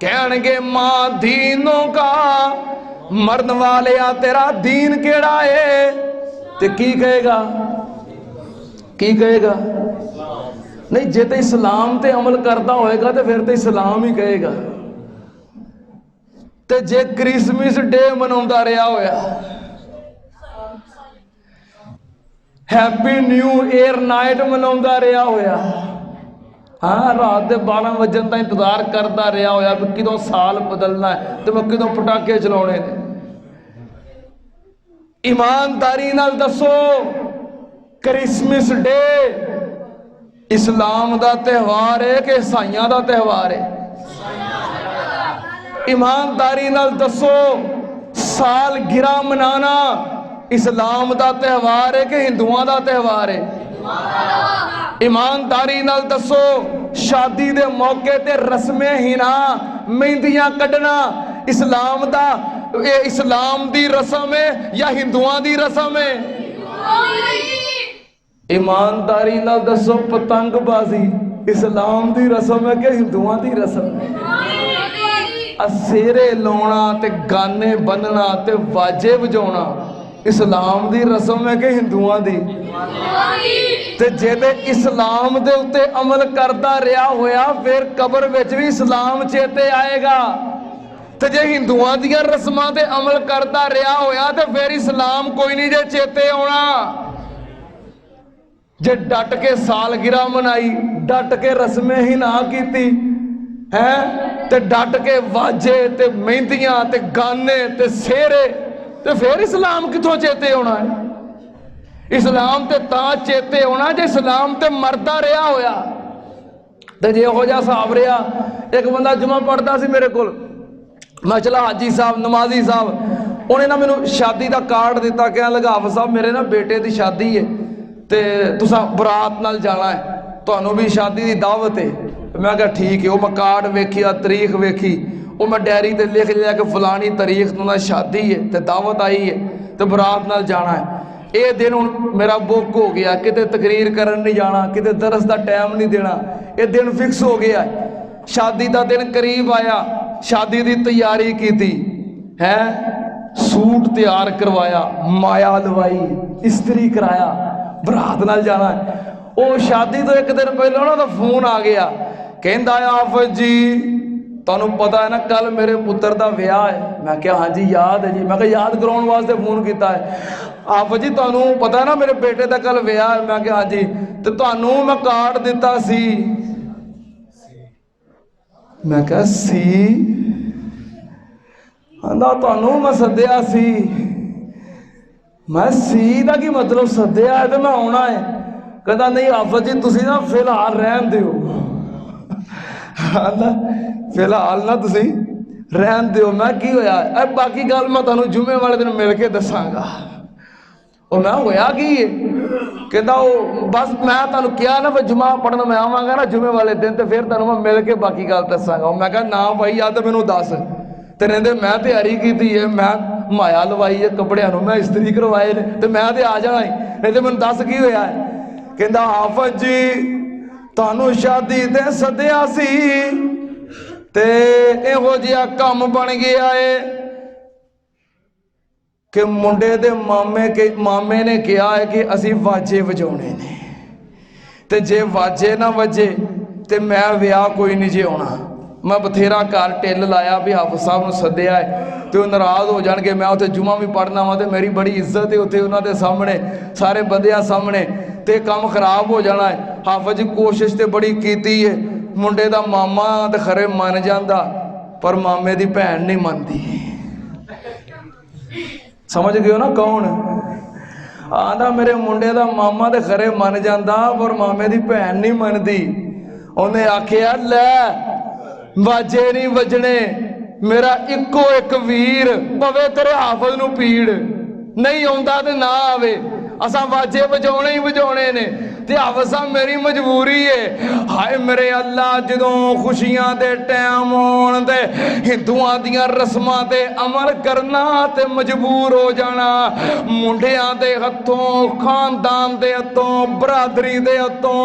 [SPEAKER 2] कहणगे मां दीनों का, मरन वाले आ तेरा दीन केड़ा है? ते की कहेगा? की कहेगा? नहीं, जे तो इस्लाम ते अमल करता होएगा तो फिर तो इस्लाम ही कहेगा। ते जे क्रिसमस डे मनाउंदा रहा होया, हैप्पी न्यू ईयर नाइट मनाउंदा रहा होया, हाँ रात के 12 वजन का इंतजार करता रहा होया कि कदों साल बदलना है तो मैं कदों पटाके चलाने ने। ईमानदारी नाल दसो, क्रिसमस डे इस्लाम दा त्यौहार है कि ईसाइयां दा त्यौहार है? ईमानदारी नाल दसो, साल गिरा मनाना इस्लाम दा त्यौहार है कि हिंदुआं दा त्यौहार है? ईमानदारी नाल दसो, शादी दे मौके ते रस्में हिना मेहंदियां कढ़ना इस्लाम दा, इस्लाम दी रस्म है या हिंदुआं दी रस्म है? ईमानदारी नाल दसो, पतंगबाजी इस्लाम दी रस्म है कि हिंदुआं दी रस्म है? सेरे लाउणा ते गाने बनना ते वाजे बजाउणा इस्लाम दी रस्म है कि हिंदुआं दी? ते जे ते इस्लाम दे उत्ते अमल करदा रहा होया फिर कबर विच भी इस्लाम चेते आएगा। ते जे हिंदुआं दियां रस्मां ते अमल करदा रहा होया ते फिर इस्लाम कोई नहीं जे चेते आउणा। जे डट के सालगिरह मनाई, डट के रस्में ही ना कीती है, ते डट के वाजे ते मेहंदियां ते गाने ते सेहरे, ते फिर इस्लाम किथों चेते आना है? इस्लाम ते तां चेते आना जे इस्लाम ते मरदा रहा होया। ते जे हो जा हिसाब रहा, एक बंदा जुमा पढ़ता सी मेरे कोल, मैं चला हाजी साहब नमाजी साहब, उन्हें ना मैनू शादी का कार्ड दिता, कह लगा हाफिज साहब मेरे ना बेटे की शादी है ते तुसा बरात नाल जाना है, तुहानू भी शादी की दावत है। मैं कहा ठीक है। वो मैं कार्ड वेखिया, तरीक वेखी, वो मैं डायरी ते लिख लिया कि फलानी तरीक तो शादी है तो दावत आई है तो बरात नाल जाना है। ये दिन हुण मेरा बुक हो गया, किते तकरीर करन नहीं जाना, किते दरस का टाइम नहीं देना, ये दिन फिक्स हो गया। शादी का दिन करीब आया, शादी की तैयारी की थी है, सूट तैयार करवाया, माया लवाई, इस्त्री कराया, बरात नाल जाना है। वो शादी तो एक दिन पहले उन्होंने फोन आ गया, कहता आफत जी तुहानू पता है ना कल मेरे पुत्र का विआह है? मैं क्या हाँ जी याद है जी। मैं क्या याद कराने वास्ते फोन किया है? आफत जी तुहानू पता है ना मेरे बेटे का कल विआह है? मैं क्या हाँ जी। तो तुहानू मैं कार्ड दिता सी। मैं क्या सी? आंदा तुहानू मैं सद्या सी। मैं सी का की मतलब सद्या है तो मैं आना है? कहता नहीं आफत जी तुसी ना फिलहाल रहन दिओ। आंदा फिलहाल ना तुसी रहन दिओ। मैं की होया? अब बाकी गल मैं तुहानू जुमे वाले दिन मिल के दसांगा। और मैं होया की कहता वो बस मैं तुहानू कहा ना जुमा पढ़न मैं आवांगा ना जुमे वाले दिन तो फिर तुहानू मैं मिल के बाकी गल दसांगा। मैं कहा ना भाई या तो मैनू दस। ते कहंदे मैं तैयारी की है, मैं माया लवाई है, कपड़ियां नू मैं इस्त्री करवाए ने ते मैं तो आ जाना ही, नहीं तो मैनू दस की होया है? कहंदा हाफिज जी तुहानू शादी ते सद्या सी ते इहो जिहा काम बन गया है कि मुंडे दे मामे ने कहा है कि असी वाजे वजाने ने, ते जे वाजे ना वजे ते मैं विआह कोई नहीं जे होना। मैं बथेरा घर टिल लाया भी हाफिज साहब नू सद्या है तो नाराज़ हो जाएंगे, मैं उत्थे जुमा भी पढ़ना वा तो मेरी बड़ी इज्जत है उत्थे उन्होंने सामने सारे बंदियां सामने, ते काम खराब हो जाना है। हाफिज जी कोशिश तो बड़ी की है, मुंडे का मामा तो खरे मन जाता पर मामे की भैन नहीं मनती। समझ गए हो ना कौन? आंदा मेरे मुंडे का मामा तो खरे मन जाता पर मामे की भैन नहीं मनती। उन्हें आखिया लै वाजे नहीं वजने, मेरा इको एक वीर पवे तेरे हाफिज नू पीड़ नहीं आउंदा ते ना आवे। असा वाजे वजाने ही वजाने ने ते अवसा मेरी मजबूरी है। हाय मेरे अल्लाह जदों खुशियां दे टाइम होण ते हिंदुआं दियां रस्मां ते अमल करना ते मजबूर हो जाना। मुंडियां दे हत्थों खानदान दे हत्थों बरादरी दे हत्थों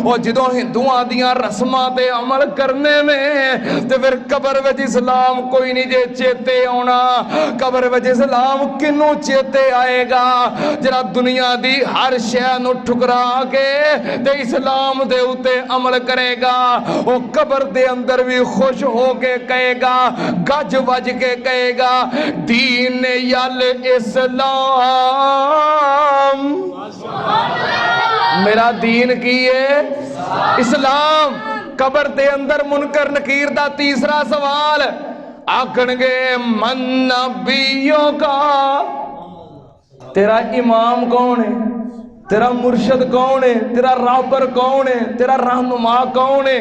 [SPEAKER 2] और जदों हिंदुआं दियां रस्मां ते अमल करने ने ते फिर कबर विच इस्लाम कोई नहीं जे चेते आउणा। कबर विच इस्लाम किनू चेते आएगा जरा दुनिया दी हर शै नूं ठुकरा के ते इस्लाम दे उत्ते अमल करेगा। वो कबर दे अंदर भी खुश हो के कहेगा, गज वज के कहेगा, दीन यल इस्लाम। मेरा दीन की है इस्लाम। कबर दे अंदर मुनकर नकीर दा तीसरा सवाल आखणगे मन नबियों का, तेरा इमाम कौन है, तेरा मुर्शद कौन है, तेरा राहबर कौन है, तेरा रहनुमा कौन है,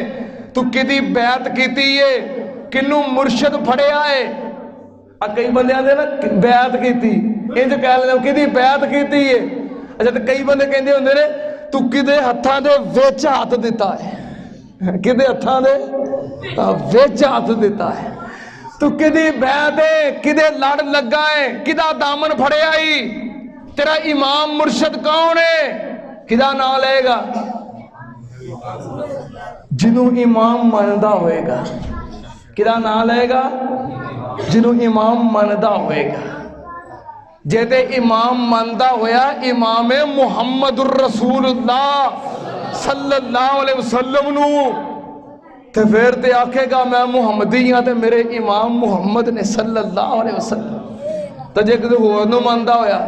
[SPEAKER 2] तू किदी बैत कीती है, किनू मुर्शद फड़िया है। कई बंदे आंदे ना बैत कीती, इंज कह लेंदे किदी बैत कीती है। अच्छा ते कई बंदे कहंदे हुंदे ने तू किदे हत्थां दे विच हत्थ दिता है, किदे हत्थां दे विच हत्थ दिता है, तू किदी बैत है, किदे लड़ लगा है, किदा दामन फड़िया ही, तेरा इमाम मुर्शद कौन है, किदा नाम लेगा। जिन्हों इमाम मनदा होएगा, किदा नाम लेगा, जिन्हों इमाम मनदा होएगा। जे ते इमाम मनदा होया इमाम मुहम्मदुर रसूलुल्लाह सल्लल्लाहु अलैहि वसल्लम नू, ते फिर ते आखेगा मैं मुहम्मदी हाँ ते मेरे इमाम मुहम्मद ने सल्लल्लाहु अलैहि वसल्लम। तो जे किसी होर नू मनदा होया,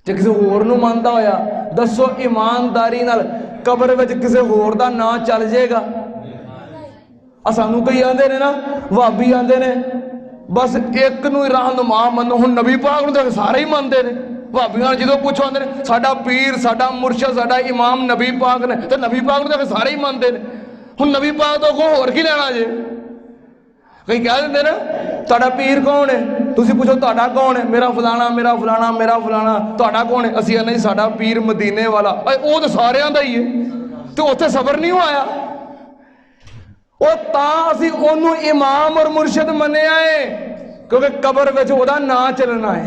[SPEAKER 2] जे किसी होर नू मनदा होया, दसो ईमानदारी नाल कबर विच किसी होर दा नाम चल जाएगा। सानू कई आंदे ने ना भाभी आंदे ने बस एक नू रहनुमा मनो। हुण नबी पाक नू तो सारे ही मनदे ने। भाभियां जो पुछो आंदे ने साडा पीर, साडा मुर्शद, साडा इमाम नबी पाक ने, तो नबी पाक नू तो सारे ही मनदे ने। हुण नबी पाक तो को होर की लेना जे। कई कह देंगे ना तुहाडा पीर कौन है, तुसीं पुछो तुहाडा कौन है, मेरा फलाना मेरा फलाना मेरा फलाना। तुहाडा कौन है, असीं नहीं साडा पीर मदीने वाला। वो तो सारियां दा ही है, तो उत्थे सबर नहीं आया। वो तां असीं ओनू इमाम और मुर्शद मन्निया है क्योंकि कबर विच ओहदा नाम चलना है,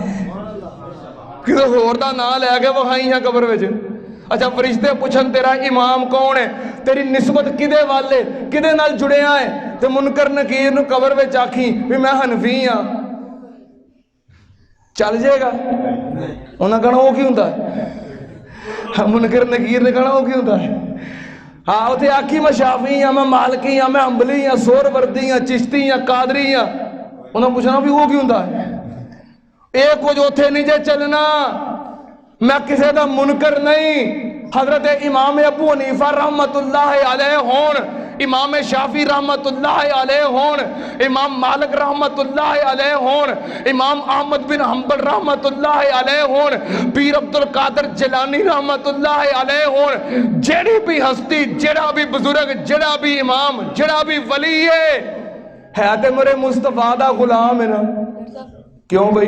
[SPEAKER 2] किसी होर दा नाम लैके विखाई है कबर विच। अच्छा फरिश्ते पुछन तेरा इमाम कौन है, तेरी निस्बत किदे वाल है, किदे नाल जुड़िया है, ते मुनकर नकीर नू कबर विच आखी भी मैं हनफी हाँ, चल जाएगा। उन्हें कहना वो की हुंदा है, मुनकर नकीर ने कहना वो की हुंदा है। हाँ उसे आखी मैं शाफी हाँ, मैं मालकी हाँ, मैं अंबली हाँ, सोहरवर्दी हाँ, चिश्ती हाँ, कादरी हाँ। उन्हें पूछना भी वो की हुंदा है। ये कुछ उथे नहीं जे चलना, मैं किसी का मुनकर नहीं। हजरत इमाम अबू हनीफा रहमतुल्लाह अलैह होन, इमाम शाफी रहमतुल्लाह अलैह होन, इमाम मालिक रहमतुल्लाह अलैह होन, इमाम अहमद बिन हंबल रहमतुल्लाह अलैह होन, पीर अब्दुल कादिर जिलानी रहमतुल्लाह अलैह होन, जेड़ी भी हस्ती, जेड़ा भी बुजुर्ग, जेड़ा भी इमाम, जेड़ा भी वली है ते मेरे मुस्तफा दा गुलाम है ना। क्यों भाई,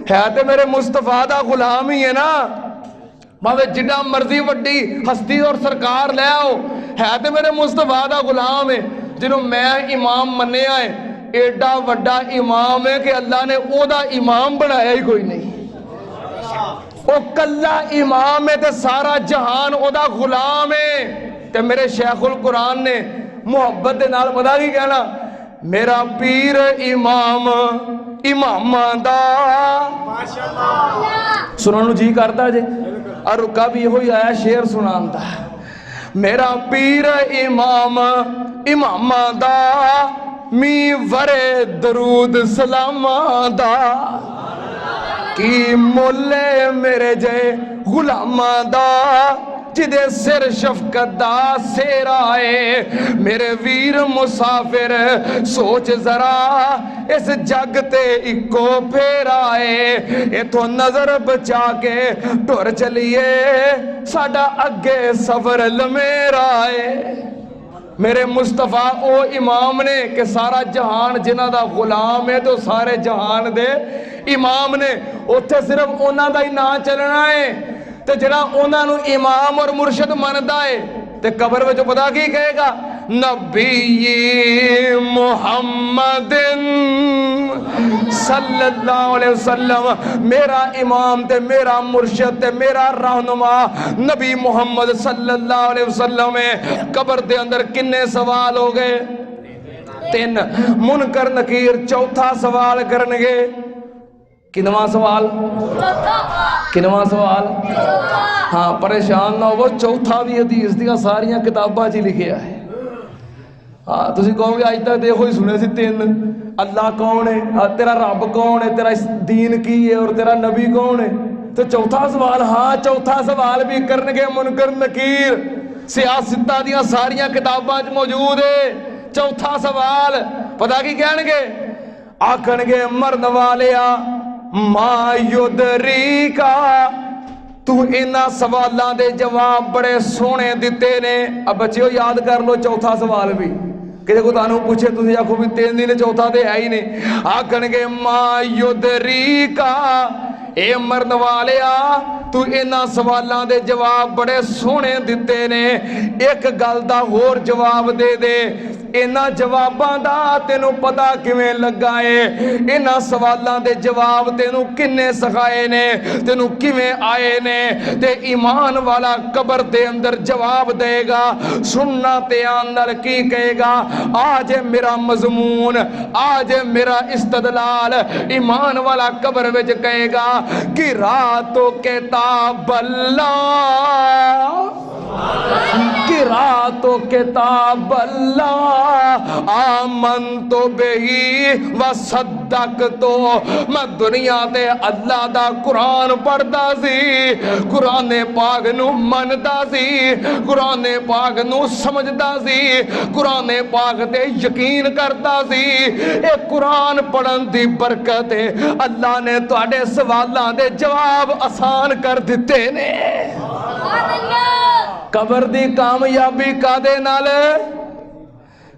[SPEAKER 2] है तो मेरे मुस्तफा दा गुलाम ही है ना। भावे जिन्ना मर्जी वड्डी हस्ती और सरकार ले आओ, है तो मेरे मुस्तफा दा गुलाम है जिन्हों मैं इमाम मन्निया है। एडा वड्डा इमाम है कि अल्लाह ने ओदा इमाम बनाया ही कोई नहीं। वो कल्ला इमाम है तो सारा जहान ओदा गुलाम है। ते मेरे शेखुल कुरान ने मुहब्बत दे नाल पता की कहना, मेरा पीर इमाम इमामा दा। सुनने नूं जी करता जे, और रुका भी यही आया शेर सुनान दा। मेरा पीर इमाम इमामा दा, मी वरे दरूद सलामा दा। की मोले मेरे जय गुलामा दा, जिदे सिर शफकत दा सेरा है। मेरे वीर मुसाफिर सोच जरा, इस जग ते इको फेरा है। इथों नजर बचा के टुर चलिए, साडा अगे सफर लमेरा है। मेरे मुस्तफा ओ इमाम ने कि सारा जहान जिन्हां दा गुलाम है तो सारे जहान दे इमाम ने। उत्थे सिर्फ उन्हां दा ही नाम चलना है ते जिहड़ा उन्हां नूं इमाम और मुर्शद मनदा है ते कबर विच पता की कहेगा, नबी मुहम्मदिन सल्लल्लाहु अलैहि वसल्लम, मेरा इमाम ते मेरा मुर्शद ते मेरा रहनुमा नबी मुहम्मद सल्लल्लाहु अलैहि वसल्लम है। कबर दे अंदर किन्ने सवाल हो गए? 3। मुनकर नकीर चौथा सवाल करनगे। किनवा सवाल? किनवा सवाल? हाँ, परेशान ना हो, चौथा भी हदीस दी सारिया किताबां च लिखिया है। हाँ, तुम कहोगे अज तक देखो ही सुने सी 3। अल्लाह कौन है, तेरा रब कौन है, तेरा दीन की है और तेरा नबी कौन है। तो चौथा सवाल, हाँ चौथा सवाल भी करनगे मुनकर नकीर। सियासत दियां सारिया किताबां च मौजूद है। चौथा सवाल पता की कहणगे? आखणगे मरन वालिया मां युदरी का, तू इन्हां सवालों के जवाब बड़े सोहने दिते ने। अब बच्चों याद कर लो चौथा सवाल भी, कि कोई तुहानू पूछे तुसीं आखो भी 3 दिन, चौथा तो है ही नहीं। आखणगे मां युदरी का, ए मरन वालिया तू इन्हां सवालों के जवाब बड़े सोहने दिते ने, एक गल दा होर जवाब दे दे, इन्हां जवाबां दा तेनू पता किवें लगा है? इन्हां सवालों के जवाब तेनू किन्ने सिखाए ने, तेनू किवें आए ने? ते ईमान वाला कबर दे अंदर जवाब देगा। सुनना ध्यान नाल की कहेगा? आज मेरा मजमून, आज मेरा इस्तदलाल। ईमान वाला कबर विच कहेगा कि रातों के ताबल्ला, कि रातों के ताबल्ला आमन तो बेही व सद्दक। तो मैं दुनिया ते अल्लाह दा कुरान पढ़दा सी, कुराने पाक नू मनदा सी, कुराने पाक नू समझदा सी, कुराने पाक ते यकीन करदा सी। ए कुरान पढ़न दी बरकत है, अल्लाह ने तुहाडे सवालां दे जवाब आसान कर दिते ने। कबर दी कामयाबी कादे नाल?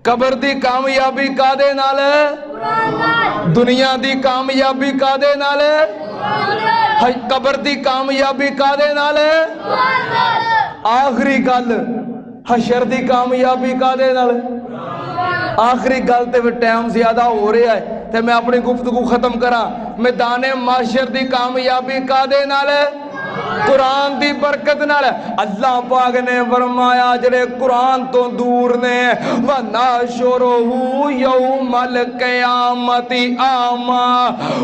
[SPEAKER 2] कबर दी कामयाबी कादे नाल? दुनिया दी कामयाबी कादे नाल? कबर दी कामयाबी कादे नाल? आखिरी गल हशर दी कामयाबी कादे नाल? आखिरी गल ते टाइम ज्यादा हो रहा है ते मैं अपनी गुफ्तगू खत्म करा। मैदाने माशर दी कामयाबी कादे नाल? कुरान दी बरकत नाल। अल्लाह पाक ने फरमाया जेड़े कुरान तो दूर ने, व नाशुरुहु यौमल क़यामति आमा,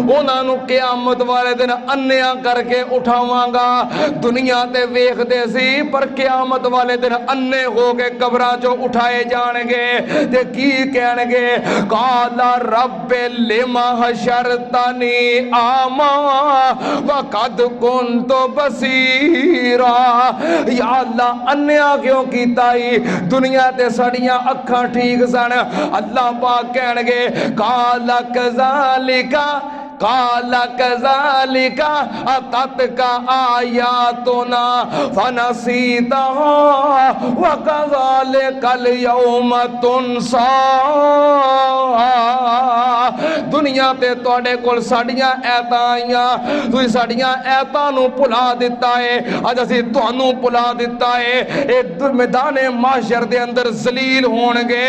[SPEAKER 2] उन्हां नू क़यामत वाले दिन अन्निया करके उठावांगा। दुनिया ते वेखदे सी पर क़यामत वाले दिन अन्ने हो के कबरां चों उठाए जाणगे ते की कहणगे? काला रब्बे लिमा हशरतनी आमा व कद कुंतु बसीरा। या अल्लाह अन्या क्यों कीता ही? दुनिया ते साड़ियां अखां ठीक सन। अल्लाह पाक कहणगे काला कज़ालिका, काला कज़ालिका अततका आयातुना फनसीतहा व कज़ालिकल यौम तुनसा। दुनिया ते तुहाडे कोल साड़ियां ऐतां आईयां, तुसीं साड़ियां ऐतां नूं भुला दिता है, अज असीं तुहानूं भुला दिता है। ए मैदाने माशर दे अंदर जलील होणगे,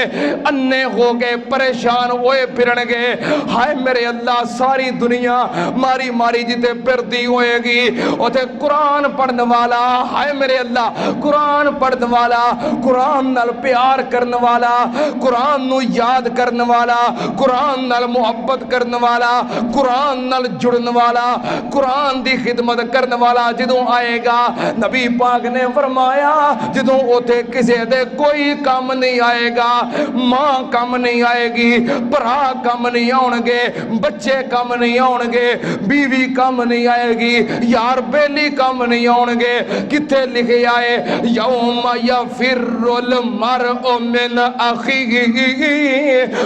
[SPEAKER 2] अन्ने हो गए, परेशान होए फिरनगे। हाय मेरे अल्लाह, सारी दुनिया मारी मारी जिते फिरती होएगी, उथे कुरान पढ़ने वाला, हाय मेरे अल्लाह, कुरान पढ़ने वाला, कुरान नाल प्यार करने वाला, कुरान नू याद करने वाला, कुरान नाल मुहब्बत करने वाला, कुरान नाल जुड़ने वाला, कुरान दी खिदमत करने वाला जदों आएगा, नबी पाक ने फरमाया जदों उथे किसी दे कोई काम नहीं आएगा, मां काम नहीं आएगी, भरा काम नहीं आउणगे, बच्चे काम नहीं आउणगे, बीवी काम नहीं आएगी, यार बेली काम नहीं आउणगे। किथे लिखे आए यौम यफिरुल मरउ मिन अखीही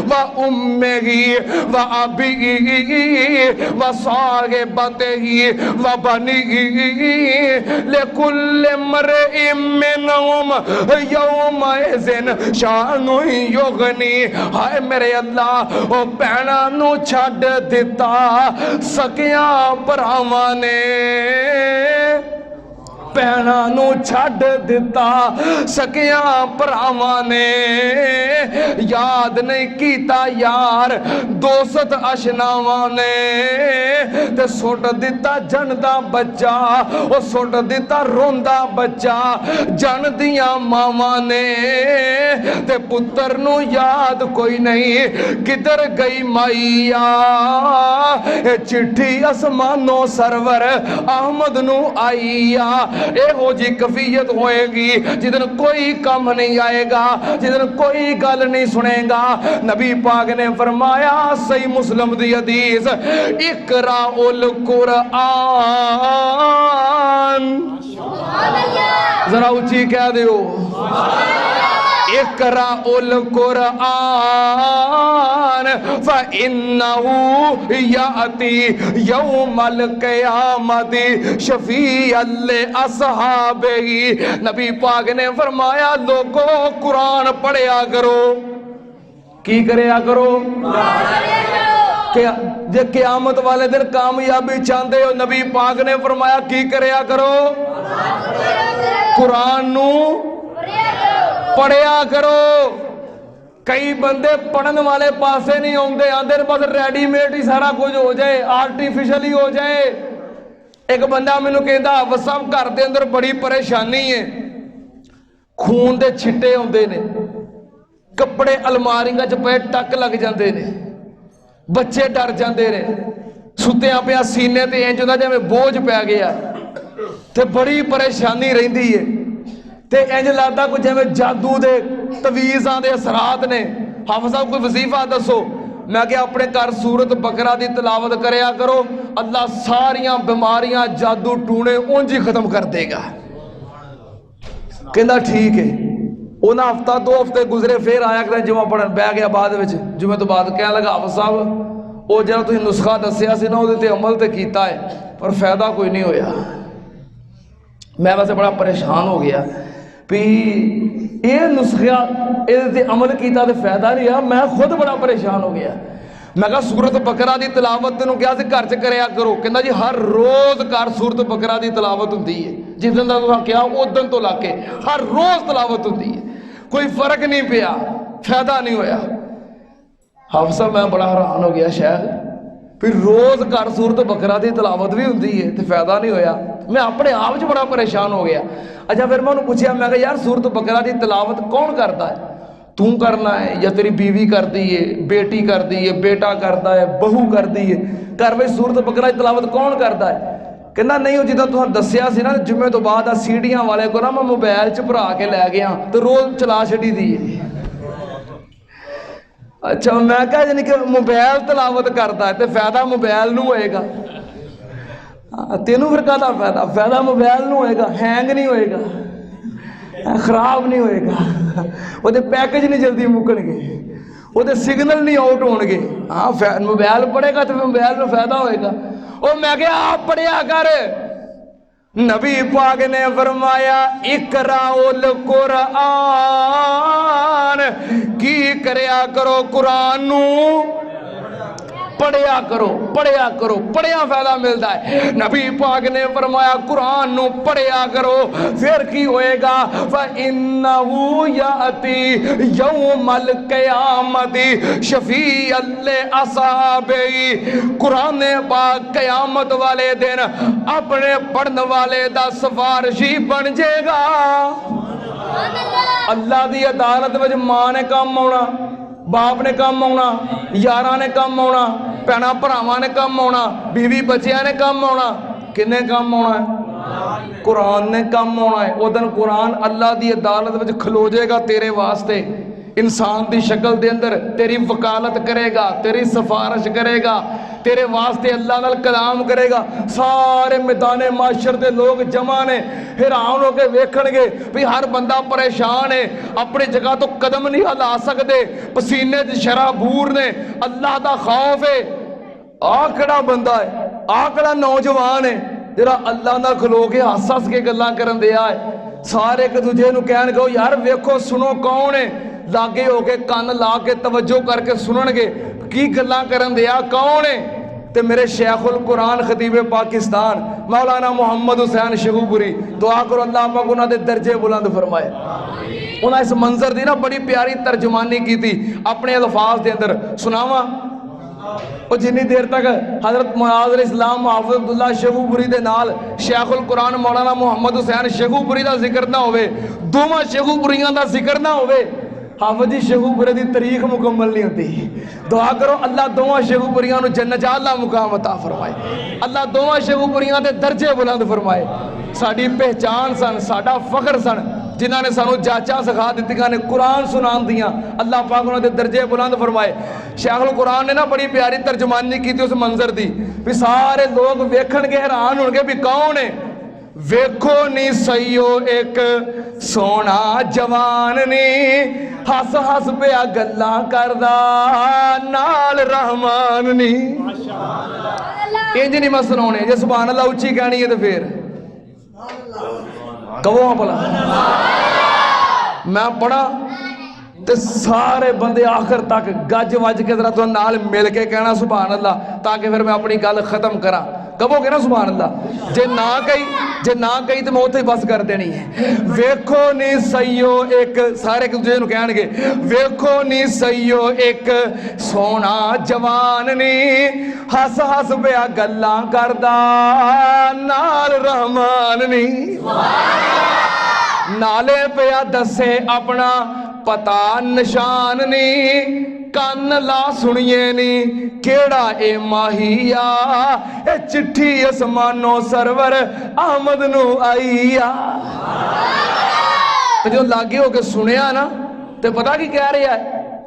[SPEAKER 2] व उम्मिही व अबीही व साहिबतिही व बनीही लिकुल्लि इम्रिइन मिनहुम यौमइज़िन शानुन युगनी। हाय मेरे अल्लाह, ओ भैणां नूं छड्ड दिता सकियां भरावां ने, भैणां नूं छड्ड दिता सकियां भरावां ने, याद नहीं कीता यार दोस्त अशनावां ने, ते सुट दिता जन दा बच्चा, ओ सुट दिता रोंदा बच्चा जन दियां मावां ने, ते पुत्तर नूं याद कोई नहीं किधर गई माईया। चिट्ठी आसमानों सरवर अहमद नूं आईया। एहो जी कफियत होएगी जिदन कोई काम नहीं आएगा, जिदन कोई गल नहीं सुनेगा। नबी पाक ने फरमाया सही मुस्लिम दी हदीस, इकरा उल कुरआन, जरा ऊंची कह दियो, इकरा उल कुरआन फ़इन्नहु याती यौमल क़यामति शफ़ीअल लिअस्हाबिही। नबी पाक ने फरमाया लोगो कुरान पढ़िया करो। की करया करो? जे क़यामत वाले दिन कामयाबी चाहते हो, नबी पाक ने फरमाया की करया करो? कुरान नू पढ़िया करो। कई बंदे पढ़न वाले पासे नहीं आते, आते बस रेडीमेड ही सारा कुछ हो जाए, आर्टिफिशियल ही हो जाए। एक बंदा मैनू कहता वसब घर के अंदर बड़ी परेशानी है, खून के छिट्टे आते ने, कपड़े अलमारियां च पे टक लग जाते ने, बच्चे डर जाते ने, सुत्या पिया सीने ते इंज होंदा जिवें बोझ पै गया, ते बड़ी परेशानी रहिंदी है, ते इंज लगदा कोई जिवें जादू दे तवीज़ां दे असरात ने। हाफिज़ साहब कोई वजीफा दसो। मैं क्या अपने घर सूरत बकरा दी तिलावत करया करो, अल्लाह सारियां बीमारियां जादू टूने उंज ही खत्म कर देगा। कहंदा ठीक है। उन्हें हफ्ता 2 हफ्ते गुजरे, फिर आया करें जुमा पढ़न बह गया। बाद जुमे तो बाद कह लगा हाफिज़ साहब वो जो तुसीं नुस्खा दसिया सी ना, उहदे ते अमल तो किया है पर फायदा कोई नहीं होया। मैं वैसे बड़ा परेशान हो गया भी ये नुस्खा ये अमल किया तो फायदा नहीं है। मैं खुद बड़ा परेशान हो गया। मैं कहा सूरत बकरा की तलावत तेन क्या घर च करया करो। कहना जी हर रोज़ घर सूरत बकरा की तलावत होंदी है। जिस दिन का तुम क्या उस दिन तो लाके हर रोज़ तलावत होंदी है, कोई फर्क नहीं पिया, फायदा नहीं होया। हाफिज़ साहब मैं बड़ा हैरान हो गया, शायद फिर रोज़ घर सूरत बकरा की तलावत भी होंदी है तो फायदा नहीं होया। मैं अपने आप च बड़ा परेशान हो गया। अच्छा फिर मैं उन्होंने पूछा, मैं कहा यार सूरत बकरा की तलावत कौन करता है? तू करना है या तेरी बीवी करती है, बेटी करती है, बेटा करता है, बहू करती है? घर में सूरत बकरा की तलावत कौन करता है? कहना नहीं, जिदा तुहां दसिया सी ना जुम्मे तो बाद सीढ़ियां वाले को ना मैं मोबाइल च भरा के लै गया तो रोज़ चला छड़ी दी है। अच्छा मैं कहा यानी कि मोबाइल तलावत करता है तो फायदा मोबाइल नूं होएगा। तेनू फिर कहता फायदा? फायदा मोबाइल नूं होएगा, हैंग नहीं होएगा, खराब नहीं होएगा, वो पैकेज नहीं जल्दी मुकणगे, वो सिग्नल नहीं आउट होणगे। हाँ मोबाइल पढ़ेगा तो मोबाइल में फायदा होएगा। और मैं क्या आप पढ़िया कर। नबी पाक ने फरमाया इकरा उल कुरआन, की करया करो कुरान नू पढ़िया करो, पढ़िया करो, पढ़िया फायदा मिलता है। नबी पाक ने फरमाया कुरान नू पढ़िया करो, फिर की होएगा? फ़इन्नहु याती यौमल क़यामति शफ़ीअल लिअस्हाबिही। कुरान पाक क़यामत वाले दिन अपने पढ़ने वाले दा सिफारिशी बन जाएगा। अल्लाह दी अदालत में मां ने काम आना, बाप ने काम आना, यारा ने काम आना, भैन भरावां ने काम आना, बीवी बच्चियां ने काम आना। किन्ने काम आना है? कुरान ने काम आना है। उस दिन कुरान अल्लाह की अदालत में खलो जाएगा तेरे वास्ते, इंसान की शक्ल के अंदर तेरी वकालत करेगा, तेरी सिफारिश करेगा, तेरे वास्ते अल्लाह नाल कलाम करेगा। सारे मैदाने माशर के लोग जमा ने, हैरान होकर वेखणगे भी हर बंदा परेशान है, अपनी जगह तो कदम नहीं हिला सकते, पसीने च शराबूर ने, अल्लाह का खौफ है। आ किहड़ा बंदा है, आ किहड़ा नौजवान है जिहड़ा अल्लाह नाल खलो के हस हस के गल्लां करन दिया है। सारे एक दूजे नूं कहणगे ओ यार वेखो सुनो कौन है, लागे हो के कन ला के तवज्जो करके सुनणगे की गल्लां करन दिया कौन है। ते मेरे शेखुल कुरान खतीबे पाकिस्तान मौलाना मोहम्मद हुसैन शेखुपुरी, दुआ करो अल्लाह पाक उन्हां दे दर्जे बुलंद फरमाए। उन्हें इस मंजर की ना बड़ी प्यारी तर्जुमानी की थी अपने अल्फाज के अंदर सुनावा। और जिन्नी देर तक हजरत मुआज़ इस्लाम मुहाफ़िज़ अब्दुल्ला शेखुपुरी के नाल शेखुल कुरान मौलाना मोहम्मद हुसैन शेखुपुरी का जिक्र ना होवे, दोवां शेखुपुरियां का जिक्र ना होवे, हाफिज़ जी शेखुपुरी की तारीख मुकम्मल नहीं होती। दुआ करो अल्लाह दोवां शेखुपुरियां नूं जन्नत आला मुकाम अता फरमाए, अल्लाह दोवां शेखुपुरियां दे दर्जे बुलंद फरमाए। साडी पहचान सन, साडा फख्र सन, जिन्हां ने सानू जाचा सिखा दित्तियां ने कुरान सुनान दियां, अल्लाह पाक उन्हां दे दर्जे बुलंद फरमाए। शेखुल कुरान ने ना बड़ी प्यारी तर्जुमानी की थी उस मंजर दी, भी सारे लोग वेखणगे हैरान होणगे भी कौन है। वेखो नी सईयो एक सोना जवान नी, हस हस पिया गल्लां करदा नाल रहमान नी। इंज नहीं मैं सुनाने, जे सुभान अल्लाह उच्ची कहनी है तो फिर कहो भला। मैं पढ़ा ते सारे बंदे आखिर तक गज वज के जरा तो नाल मिल के कहना सुभान अल्लाह, ताकि फिर मैं अपनी गल खत्म करा। कहोगे ना सुभान अल्लाह, जे ना कही तो मैं उत्थे बस कर देनी है। वेखो नी सईयो एक, सारे एक दूजे नूं कहणगे वेखो नी सईयो एक सोना जवान नी, हस हस पिया गल्लां करदा नाल रहमान नी। नाले पिया दसे अपना पता निशान नी, कन ला सुनिए नी केड़ा ए माहिया, ए चिट्ठी असमानो सरवर अहमद नू आईया। जो लागे हो के सुनिया ना ते पता की कह रहा है,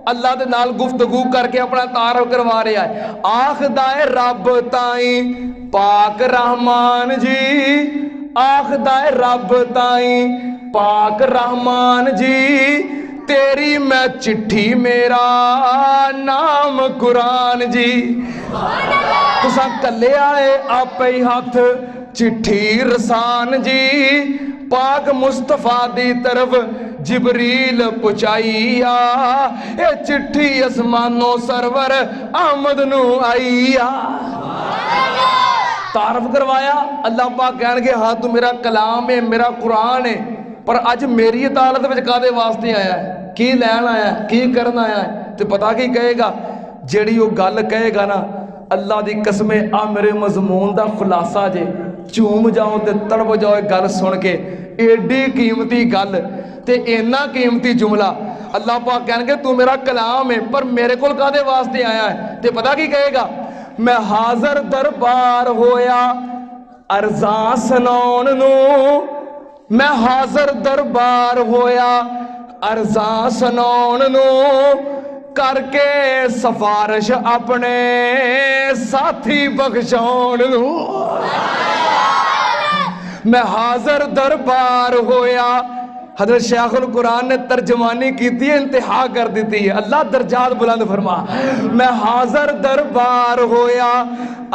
[SPEAKER 2] अल्लाह दे नाल गुफ्तगू करके अपना तारफ करवा रहा है। आखदा है रब ताई पाक रहमान जी, आखदा है रब ताई पाक रहमान जी, तेरी मैं चिट्ठी मेरा नाम कुरान जी। तुसा कले आए आपे ही हाथ चिट्ठी रसान जी, पाक मुस्तफा दी तरफ जिबरील पुचाईया, ए चिट्ठी असमानो सरवर अहमद नू आईया। तारफ करवाया, अल्लाह पाक कहणगे हाँ तू मेरा कलाम है, मेरा कुरान है, पर अज मेरी अदालत में कादे वास्ते आया है, की लैन आया है, की करन आया है। तो पता की कहेगा, जेड़ी वो गल कहेगा ना अल्लाह दी कसम आ मेरे मजमून दा खुलासा जे, झूम जाओ ते तड़प जाओ गल सुन के। एडी कीमती गल ते इन्ना कीमती जुमला, अल्लाह पाक कहणगे तू मेरा कलाम है, पर मेरे कोल कादे वास्ते आया है। तो पता की कहेगा, मैं हाजर दरबार होया अर्ज़ां सुनाउण नूं, मैं हाजर दरबार होया अर्ज़ां सुनाउण नूं, करके सिफारिश अपने साथी बख्शाउण नूं। मैं हाजर दरबार होया, हज़रत शेखुल कुरान ने तर्जमानी की थी, इंतहा कर दी थी, अल्लाह दर्जात बुलंद फरमा। मैं हाजर दरबार होया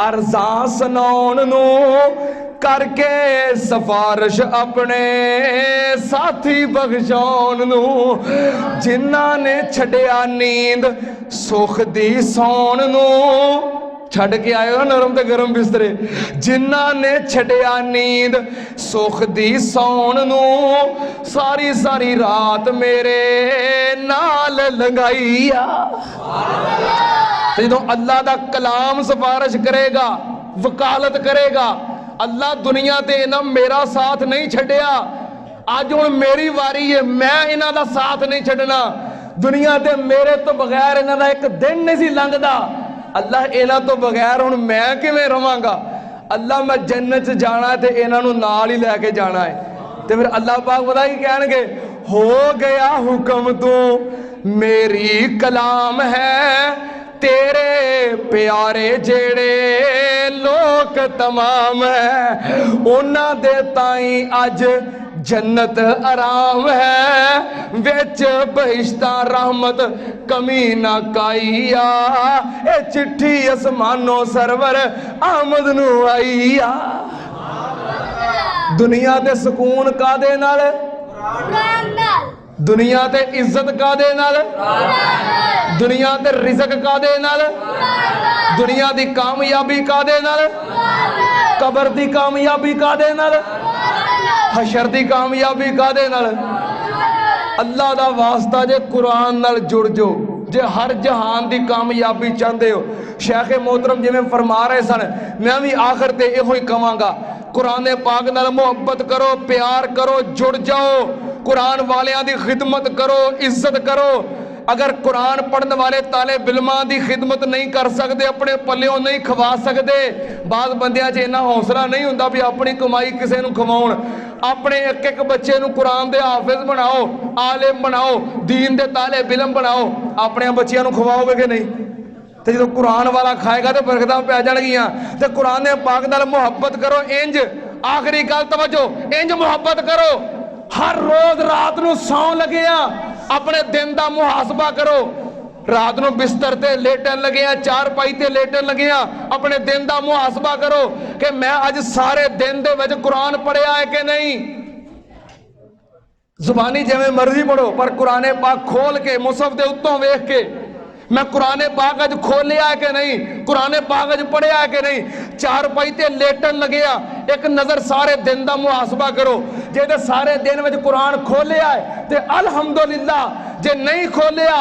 [SPEAKER 2] अर्ज़ां सुनाउण नूं, करके सिफारिश अपने साथी बख्शाउण नूं, जिन्हां ने छड्डिया नींद सुख दी सौण नूं। छड़ के आए हो नरम ते गरम बिस्तरे, जिन्हां ने छड्डिया नींद सुख दी सौण नूं, सारी सारी रात मेरे नाल लंघाईया। जो अल्लाह दा कलाम सिफारिश करेगा, वकालत करेगा, अल्लाह दुनिया ते इन्हां मेरा साथ नहीं छड्डिया, अज हुण मेरी वारी है, मैं इन्हां दा साथ नहीं छड्डना। दुनिया ते मेरे तो बगैर इन्हां दा एक दिन नहीं सी लंघदा, अल्लाह इन्हां तो बगैर हुण मैं किवें रवांगा। अल्लाह मैं जन्नत च जाना है ते इन्हां नूं नाल ही लैके जाना है। ते फिर अल्लाह पाक पता की कहणगे, हो गया हुक्म तू मेरी कलाम है, तेरे प्यारे जेड़े लोग तमाम है, उन्हां दे ताई अज जन्नत आराम है विच बहिश्ता रहमत कमी ना काईया ए चिट्ठी आसमानों सरवर आमद नू आईया दुनिया ते सुकून कादे नाल दुनिया ते इज्जत कादे नाल दुनिया ते रिज़क कादे नाल दुनिया दी कामयाबी कादे नाल कबर दी कामयाबी कादे नाल हशर दी कामयाबी कादे नाल अल्लाह दा वास्ता जे कुरान नाल जुड़ जो जे हर जहान दी कामयाबी चाहते हो शेख मोहतरम जिवें फरमा रहे सन मैं भी आखिर ते इहो ही कहांगा कुरान पाक नाल मुहब्बत करो प्यार करो जुड़ जाओ कुरान वालियां दी खिदमत करो इज्जत करो अगर कुरान पढ़ने वाले ताले बिलमां दी खिदमत नहीं कर सकते अपने पल्लियों नहीं खवा सकते बाद बंदियां च इन्ना हौसला नहीं हुंदा भी अपनी कमाई किसी नूं खवाउण अपने एक एक बच्चे नूं कुरान दे हाफिज बनाओ आलिम बनाओ दीन दे ताले बिलम बनाओ अपने बच्चियां नूं खवाओगे कि नहीं तो जो कुरान वाला खाएगा तो बरकतां पै जाणगियां ते कुरान पाक नाल मुहब्बत करो इंज आखिरी गल तवज्जो इंज मुहब्बत करो हर रोज रात नूं सौं लगिया अपने दिन दा मुहासबा करो रात नूं बिस्तर ते लेटन लगिया चारपाई ते लेटन लगिया अपने दिन दा मुहासबा करो कि मैं अज सारे दिन दे विच कुरान पढ़िया है कि नहीं जुबानी जिवें मर्जी पढ़ो पर कुरान पाक खोल के मुसहफ दे उत्तों वेख के मैं कुरान पाक अज खोलिया है कि नहीं कुरान पाक अज पढ़िया है कि नहीं चारपाई ते लेटन लगिया एक नजर सारे दिन का मुहासबा करो जे ते सारे दिन में कुरान खोलिया है तो अल्हम्दुलिल्लाह जे नहीं खोलिया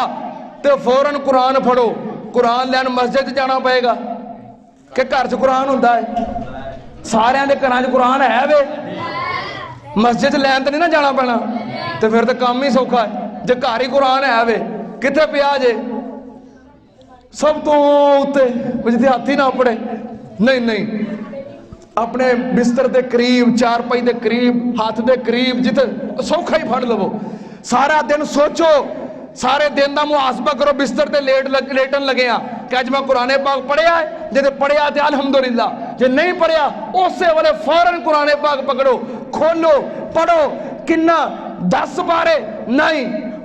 [SPEAKER 2] तो फौरन कुरान पढ़ो कुरान लैन मस्जिद जाना पएगा कि घर च कुरान हुंदा है सारियां दे घरां च कुरान है वे मस्जिद लैन तो नहीं ना जाना पैना तो फिर तो काम ही सौखा है जे घर ही कुरान है वे कित्थे पिया जे सब तो उत्ते जिथे हाथ ही ना पड़े नहीं नहीं अपने बिस्तर के करीब चारपाई के करीब हाथ के करीब जिथे सौखा ही फड़ लवो सारा दिन सोचो सारे दिन का मुहासबा करो बिस्तर ते लेटन लगे कि अज मैं कुरान पाक पढ़िया है जे पढ़िया तो अल्हम्दुलिल्लाह जे नहीं पढ़िया उस वेले फौरन कुरान पाक पकड़ो खोलो पढ़ो किन्ना 10 सिपारे नहीं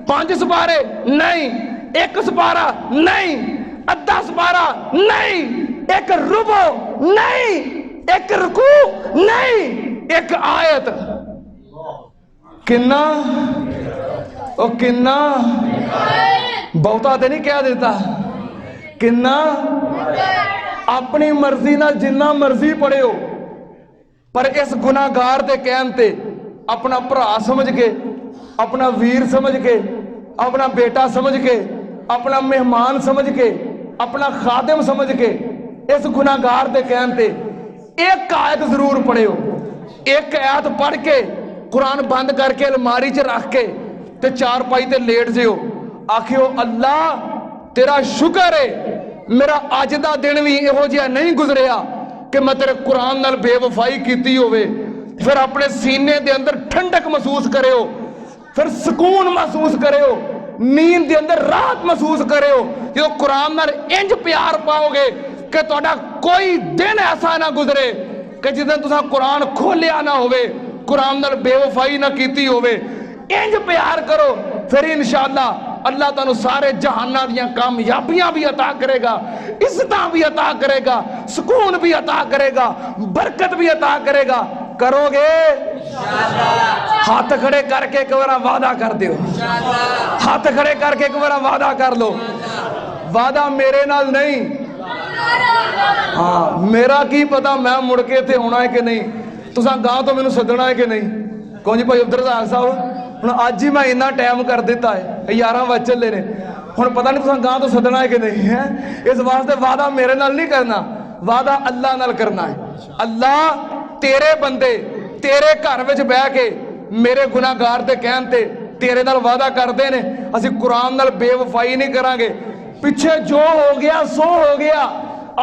[SPEAKER 2] 5 सिपारे नहीं 1 सिपारा नहीं अद्धा सिपारा नहीं 1 रुबो नहीं 1 रुकू नहीं 1 आयत किन्ना ओ किन्ना बहुता तो नहीं कह देता किन्ना अपनी मर्जी नाल जिन्ना मर्जी पढ़ियो पर इस गुनाहगार के कहन ते अपना भरा समझ के अपना वीर समझ के अपना बेटा समझ के अपना मेहमान समझ के अपना खादिम समझ के इस गुनाहगार के कहन ते एक आयत जरूर पढ़ियो एक आयत पढ़ के कुरान बंद करके अलमारी च रख के ते चारपाई ते लेट जियो आखियो अल्लाह तेरा शुक्र है मेरा अज दा दिन भी इहो जिहा नहीं गुजरिया कि मैं तेरे कुरान नाल बेवफाई कीती होवे फिर अपने सीने दे अंदर ठंडक महसूस करियो फिर सुकून महसूस करियो नींद दे अंदर राहत महसूस करियो जो कुरान नाल इंज प्यार पाओगे कि तुहाडा कोई दिन ऐसा ना गुजरे कि जिस दिन तुसां कुरान खोलिया ना होवे कुरान नाल बेवफाई ना कीती होवे इंज प्यार करो फिर इंशाअल्लाह अल्लाह तुहानू सारे जहाना दियां कामयाबियां भी अता करेगा इज्जतां भी अता करेगा सुकून भी अता करेगा बरकत भी अता करेगा करोगे हाथ खड़े करके एक बार वादा कर दो हाथ खड़े करके एक बार वादा कर लो वादा मेरे नाल नहीं हाँ मेरा की पता मैं मुड़ के इत्थे आउणा है कि नहीं तुसां गांव तो मैनू सदना है कि नहीं कौन जी भाई अब्दुल साहब हुण अज ही मैं इन्ना टाइम कर दिता है 11 बज चले ने हुण पता नहीं तुसां गांव तो सदना है कि नहीं है इस वास्ते वादा मेरे नाल नहीं करना वादा अल्लाह नाल करना है अल्लाह तेरे बंदे तेरे घर विच बह के मेरे गुनाहगार दे कहण ते तेरे नाल वादा करदे ने असीं कुरान नाल बेवफाई नहीं करांगे पिछे जो हो गया सो हो गया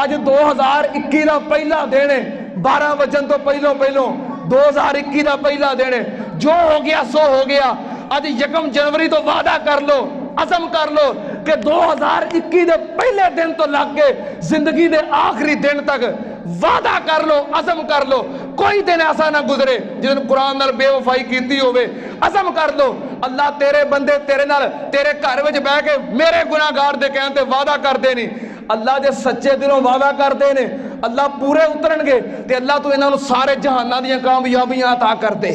[SPEAKER 2] अज 2021 का पहला दिन है 12 बजन तो पहलों 2021 का पहला दिन है जो हो गया सो हो गया अज 1 जनवरी तो वादा कर लो अज़म कर लो कि 2021 के पहले दिन तो लग के जिंदगी के आखिरी दिन तक वादा कर लो, अज़म कर लो, कोई दिन ऐसा ना गुजरे जिस कुरान नाल बेवफाई कीती होवे। अज़म कर लो अल्लाह तेरे बंदे तेरे नाल तेरे घर विच बैठ के मेरे गुनाहगार दे कहण ते वादा करदे ने। अल्लाह जे सच्चे दिलों वादा करदे ने अल्लाह पूरे उतरनगे ते अल्लाह तू इन्हां नूं सारे जहानां दीयां कामयाबियां अता कर दे।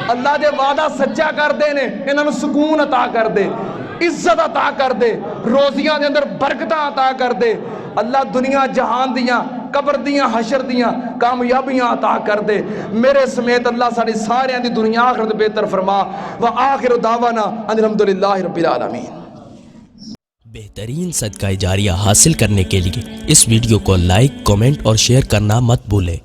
[SPEAKER 2] अल्लाह जे वादा सच्चा करदे ने इन्हां नूं सुकून अता कर दे, इज्जत अता कर दे, रोजियां दे अंदर बरकतां अता कर दे। अल्लाह दुनिया जहान दियां कब्र दियां हशर दियां कामयाबियां अता कर दे। मेरे समेत अल्लाह साडी सारियां दी दुनिया आखिरत बेहतर फरमा। व आखिर दावाना अल्हम्दुलिल्लाहि रब्बिल आलमीन।
[SPEAKER 4] बेहतरीन सदका जारिया हासिल करने के लिए इस वीडियो को लाइक, कमेंट और शेयर करना मत भूलें।